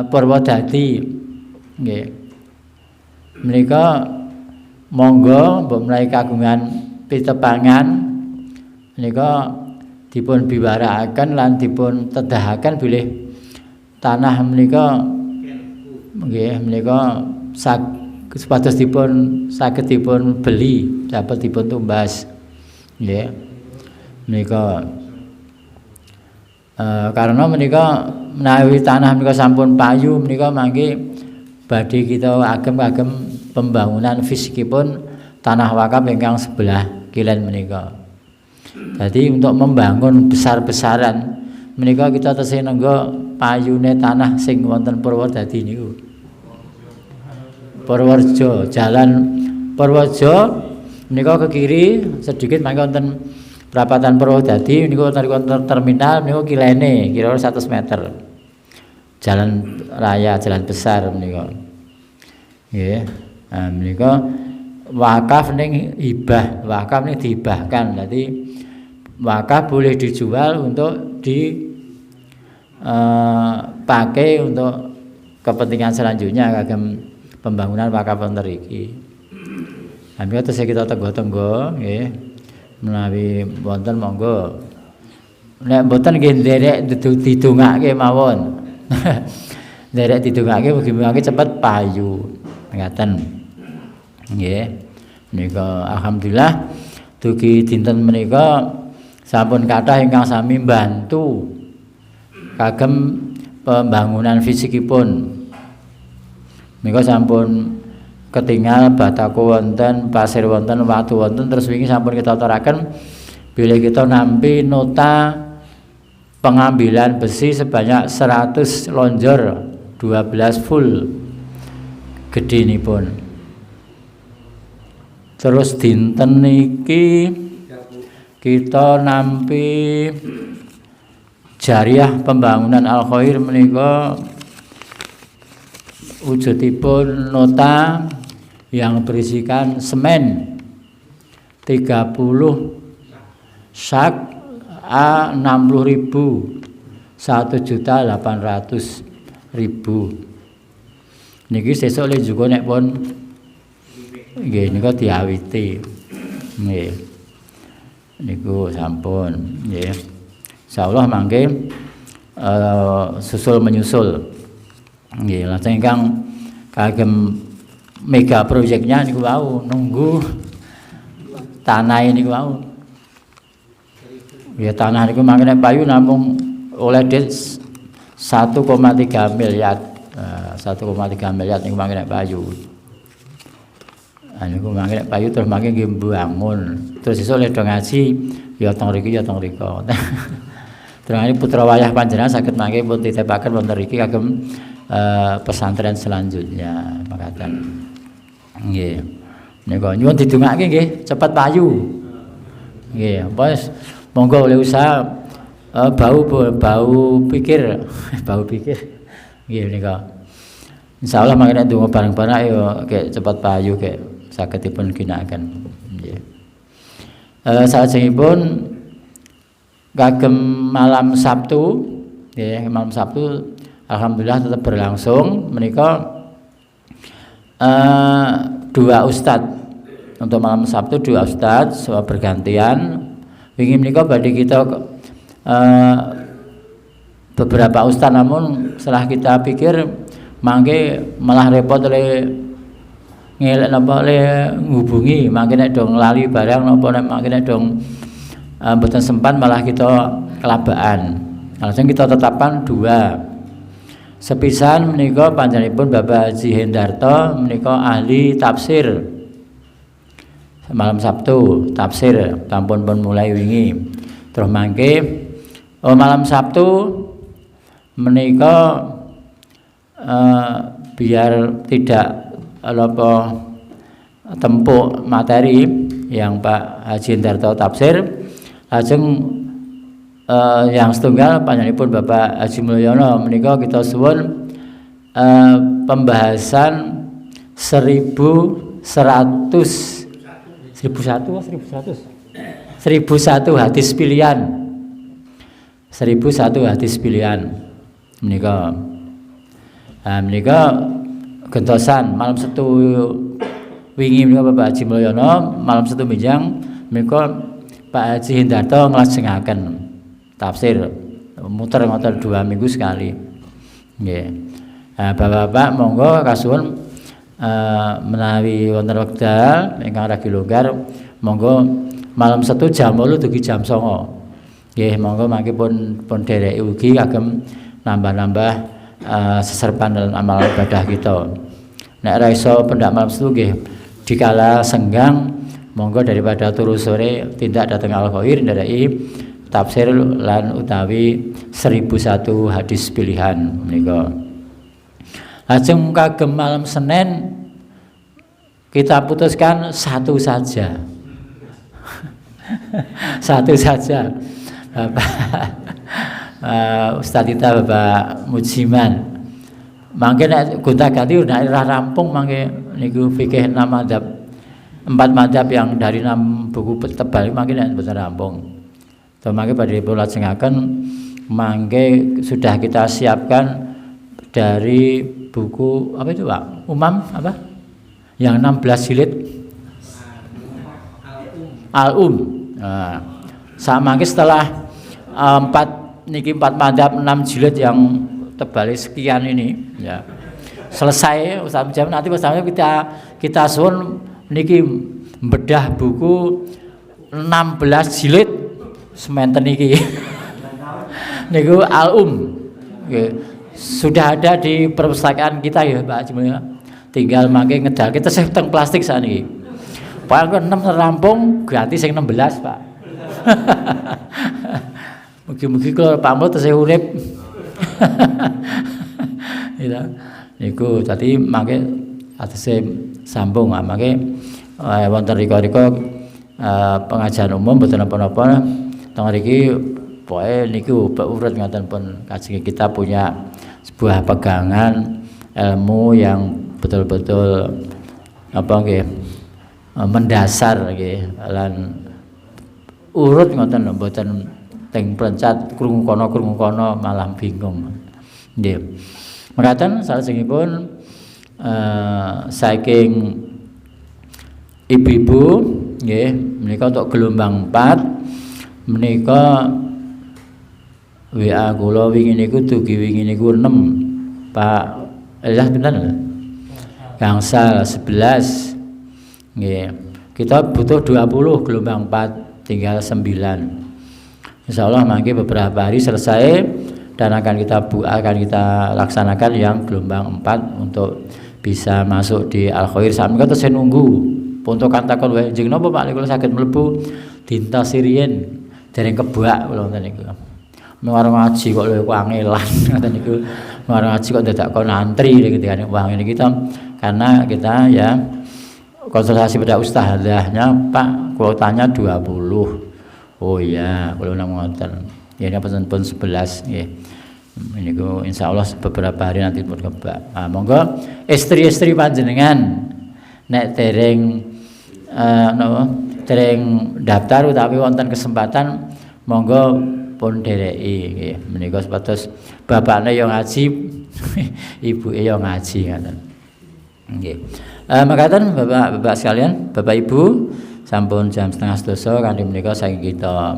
Purwodadi nggih. Menika monggo mbok menawi kagungan pitepangan menika dipun biwarakaken lan dipun tedahaken bilih tanah menika nggih menika supados dipun saged dipun beli dapat dipun tumbas nggih menika karena menika menawi tanah menika sampun payu menika mangke badhe kita agem-agem pembangunan fisikipun tanah wakaf ingkang sebelah kilen menika Jadi untuk membangun besar-besaran menika kita tesih nenggo payune tanah sing wonten Purwodadi niku. Purworejo, jalan Purworejo menika ke kiri sedikit mangke wonten perapatan Purwodadi niku wonten terminal niku kilene kira-kira 100 meter. Jalan raya, jalan besar menika. Nggih. Nah, menika wakaf ning hibah, wakaf ning dihibahkan. Jadi wakaf boleh dijual untuk pakai untuk kepentingan selanjutnya kagem pembangunan wakaf wonten iki. Menika terus kita tenggo-tenggo nggih. Menawi wonten monggo. Nek mboten nggih nderek didongake mawon. Nderek didongake mugi-mugi cepet payu. Ngaten. Nggih. Menika alhamdulillah dugi dinten menika sampun kathah ingkang sami mbantu kagem pembangunan fisikipun. Menika sampun ketinggal bataku wonten, pasir wonten, watu wonten, terus wingi sampun kita aturaken bilih kita nampi nota pengambilan besi sebanyak 100 lonjor 12 full gedhenipun. Terus dinten niki kita nampi jariah pembangunan Al-Khair menika wujudipun nota yang berisikan semen 30 sak A 60.000 1.800.000. Niki sesuk le juga nek pun nggih nika diawiti. Nggih. Niku sampun nggih. Insyaallah mangke susul menyusul. Nggih, lajeng ingkang kagem mega proyeknya niku wau nunggu tanah niku wau. Ya tanah niku mangke nek payu namung oleh det 1,3 miliar. 1,3 miliar niku mangke nek payu. Niku mangke nek payu terus mangke nggih mbangun. Terus iso le do ngaji ya teng mriki ya teng mriko. Terus putra wayah panjenengan saged mangke pun titepaken wonten mriki kagem pesantren selanjutnya makaten. Nggih. Nika nyuwun didongake nggih cepet payu. Nggih, wis monggo oleh usaha bau pikir, bau pikir. Nggih nika. Insyaallah mangke nek donga bareng-bareng ya kek cepet payu kek saged dipun ginakaken. Nggih. Salajengipun kagem malam Sabtu, nggih malam Sabtu alhamdulillah tetap berlangsung menika dua ustadz untuk malam Sabtu, dua ustadz bergantian. Wingi menika badhe kita beberapa ustadz, namun setelah kita pikir mangke malah repot oleh ngelek napa le ngubungi mangke nek dong lali barang napa nek mangke nek dong mboten sempat malah kita kelabaan. Langsung kita tetapkan dua. Sepisan menika panjenenganipun Bapak Haji Hendarto menika ahli tafsir. Malam Sabtu tafsir sampun pun mulai wingi. Terus mangke malam Sabtu menika biar tidak apa tempuk materi yang Pak Haji Hendarto tafsir, lajeng yang setunggal panjenenganipun Bapak Haji Mulyono menika kita suwun pembahasan 1101 hadis pilihan. 1001 hadis pilihan menika. Menika gentosan malam Setu wingi menika Bapak Haji Mulyono, malam Setu minjang menika Pak Haji Hendarto nglajengaken tafsir muter ngoten 2 minggu sekali. Nggih. Bapak-bapak monggo kasuwun menawi wonten wekdal ingkang ragi longgar monggo malam Setu jam 8 dugi jam 09.00. Nggih, monggo mangke pun dereki ugi kagem nambah-nambah seserpan dalam amal ibadah kita. Nek ra iso pendak malam Setu nggih dikala senggang Monggo daripada turu sore tindak dateng Al Khair ndadai tafsir lan utawi 1001 hadis pilihan menika. Lajeng kagem malam Senin kita putuskan satu saja. Satu saja. Bapak Ustaz kita Bapak Mujiman. Mangke nek gonta-ganti nek ora rampung mangke niku fikih 6 madzhab 4 madzhab yang dari 6 buku tebal mangke nek mboten rampung. So mangke badhe kula lajengaken mangke sudah kita siapkan dari buku apa itu Pak? Umam apa? Yang 16 jilid Al-Um. Nah, sama setelah 4 madzhab 6 jilid yang tebal sekian ini ya. Selesai Ustaz jam nanti bersama kita suwun niki bedah buku 16 jilid sementen niki. Niku Al-Um. Sudah ada di perpustakaan kita ya Pak Jumlah. Tinggal mangke ngedal kita sing teng plastik saniki. Pak 6 rampung ganti sing 16 Pak. Mugi-mugi kalau Pak Mul tesih urip. Ya. Niku tadi mangke atase sambung mangke wonten rika-rika pengajian umum boten napa-napa teng mriki pokoke niku urut ngoten pun kajeng kita punya sebuah pegangan ilmu yang betul-betul apa nggih mendasar nggih lan urut ngoten mboten teng prencat krungu kono malah bingung nggih. Mekaten salajengipun saking ibu-ibu nggih menika untuk gelombang 4 menika WA kula wingi niku dugi wingi niku 6 Pak Elias pinten lho gangsal 11 nggih kita butuh 20 gelombang 4 tinggal 9 insyaallah mangke beberapa hari selesai dan akan kita laksanakan yang gelombang 4 untuk bisa masuk di Al Khair sami kata saya nunggu puntukan takon wae jeneng napa Pak kula saged mlebu dinta sirien dereng kebak kula ngoten niku warung ngaji kok lho angelan ngoten niku warung ngaji kok dadak kon antri ketika wah ini kita karena kita ya konsultasi pada ustazahnya Pak kuotanya 20 oh iya kula nang ngoten ya ini pun 11 nggih ini ku insyaallah beberapa hari nanti pun kebak monggo istri-istri panjenengan nek dereng dereng daftar utawi wonten kesempatan monggo pun dereki nggih menika sepatus bapakne yo ngaji ibuke yo ngaji ngoten nggih makaten Bapak-bapak sekalian Bapak Ibu sampun jam 11:30 kanthi menika saking kita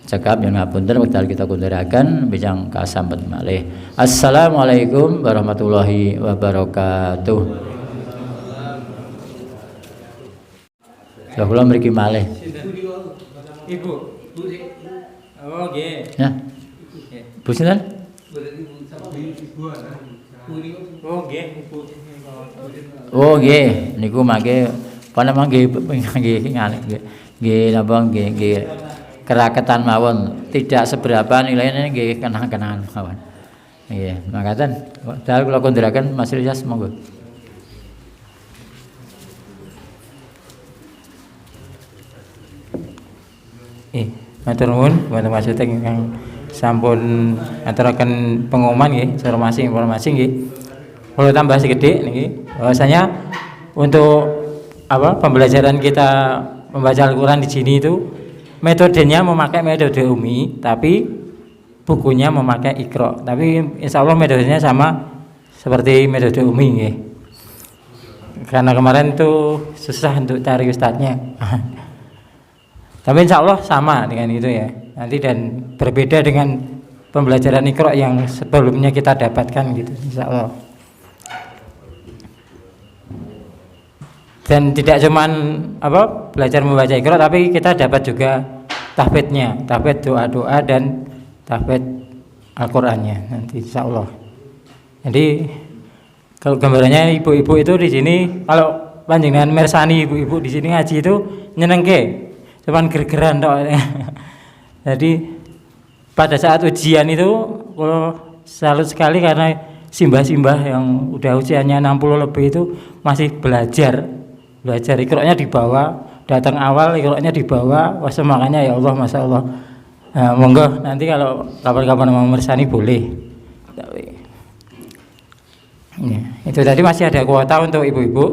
cekap yang ngapunten wekdal kita kunduraken bijang kasambet malih. Assalamualaikum warahmatullahi wabarakatuh. Ya kula mriki malih. Ibu. Oh nggih. Ya. Bu sinten? Oh nggih, Ibu. Oh nggih, niku mangke panama nggih nggih napa nggih keraketan mawon tidak seberapa nilainya nggih kenang-kenangan mawon. Nggih, makaten dal kula kunduraken Mas Ilyas monggo. Matur nuwun buat maksudnya ingkang sampun aturaken pengumuman nggih, informasi nggih. Kalau tambah sedikit niki bahwasanya untuk pembelajaran kita membaca Al-Qur'an di sini itu metodenya memakai metode Umi, tapi bukunya memakai Iqra. Tapi insya Allah metodenya sama seperti metode Umi nggih. Karena kemarin itu susah untuk cari ustadznya. Tapi insya Allah sama dengan itu ya. Nanti dan berbeda dengan pembelajaran Iqra yang sebelumnya kita dapatkan gitu insya Allah. Dan tidak cuman belajar membaca Iqra, tapi kita dapat juga tahfidnya, tahfidz doa-doa dan tahfidz Al-Qur'annya nanti insya Allah. Jadi kalau gambarannya ibu-ibu itu di sini kalau panjenengan mersani ibu-ibu di sini ngaji itu nyenengke, cuman ger-geran tok. Jadi pada saat ujian itu kalau salut sekali karena simbah-simbah yang udah usianya 60 lebih itu masih belajar ikroknya dibawa, datang awal ikroknya dibawa. Wah, semangatnya ya Allah, Masya Allah. Nah, monggo nanti kalau kapan-kapan mau mersani boleh. Ya, itu tadi masih ada kuota untuk ibu-ibu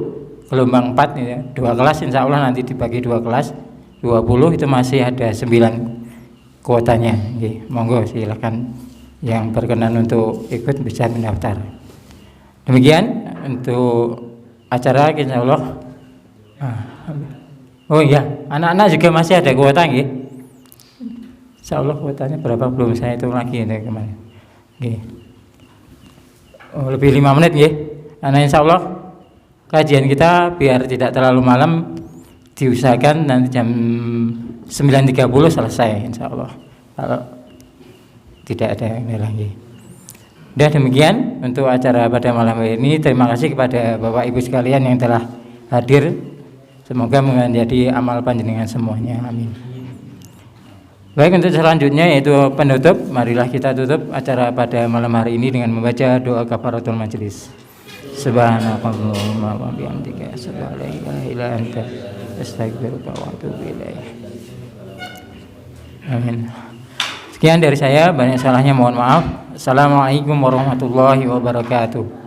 gelombang 4 ya, 2 kelas insya Allah nanti dibagi 2 kelas 20 itu masih ada 9 kuotanya. Oke, monggo silakan yang berkenan untuk ikut bisa mendaftar. Demikian untuk acara insya Allah. Oh iya, anak-anak juga masih ada kuota nggih. Insya Allah kuotanya berapa belum saya hitung lagi ini kemarin. Nggih. Oh, lebih 5 menit nggih. Karena insya Allah kajian kita biar tidak terlalu malam diusahakan nanti jam 9.30 selesai insya Allah. Kalau tidak ada yang lagi. Dan demikian untuk acara pada malam hari ini. Terima kasih kepada Bapak Ibu sekalian yang telah hadir. Semoga menjadi amal panjenengan semuanya. Amin. Baik, untuk selanjutnya yaitu penutup. Marilah kita tutup acara pada malam hari ini dengan membaca doa kafaratul majelis. Subhanakallahumma wa bihamdika asyhadu an la ilaha illa anta astaghfiruka wa atubu ilaik. Amin. Sekian dari saya, banyak salahnya mohon maaf. Assalamualaikum warahmatullahi wabarakatuh.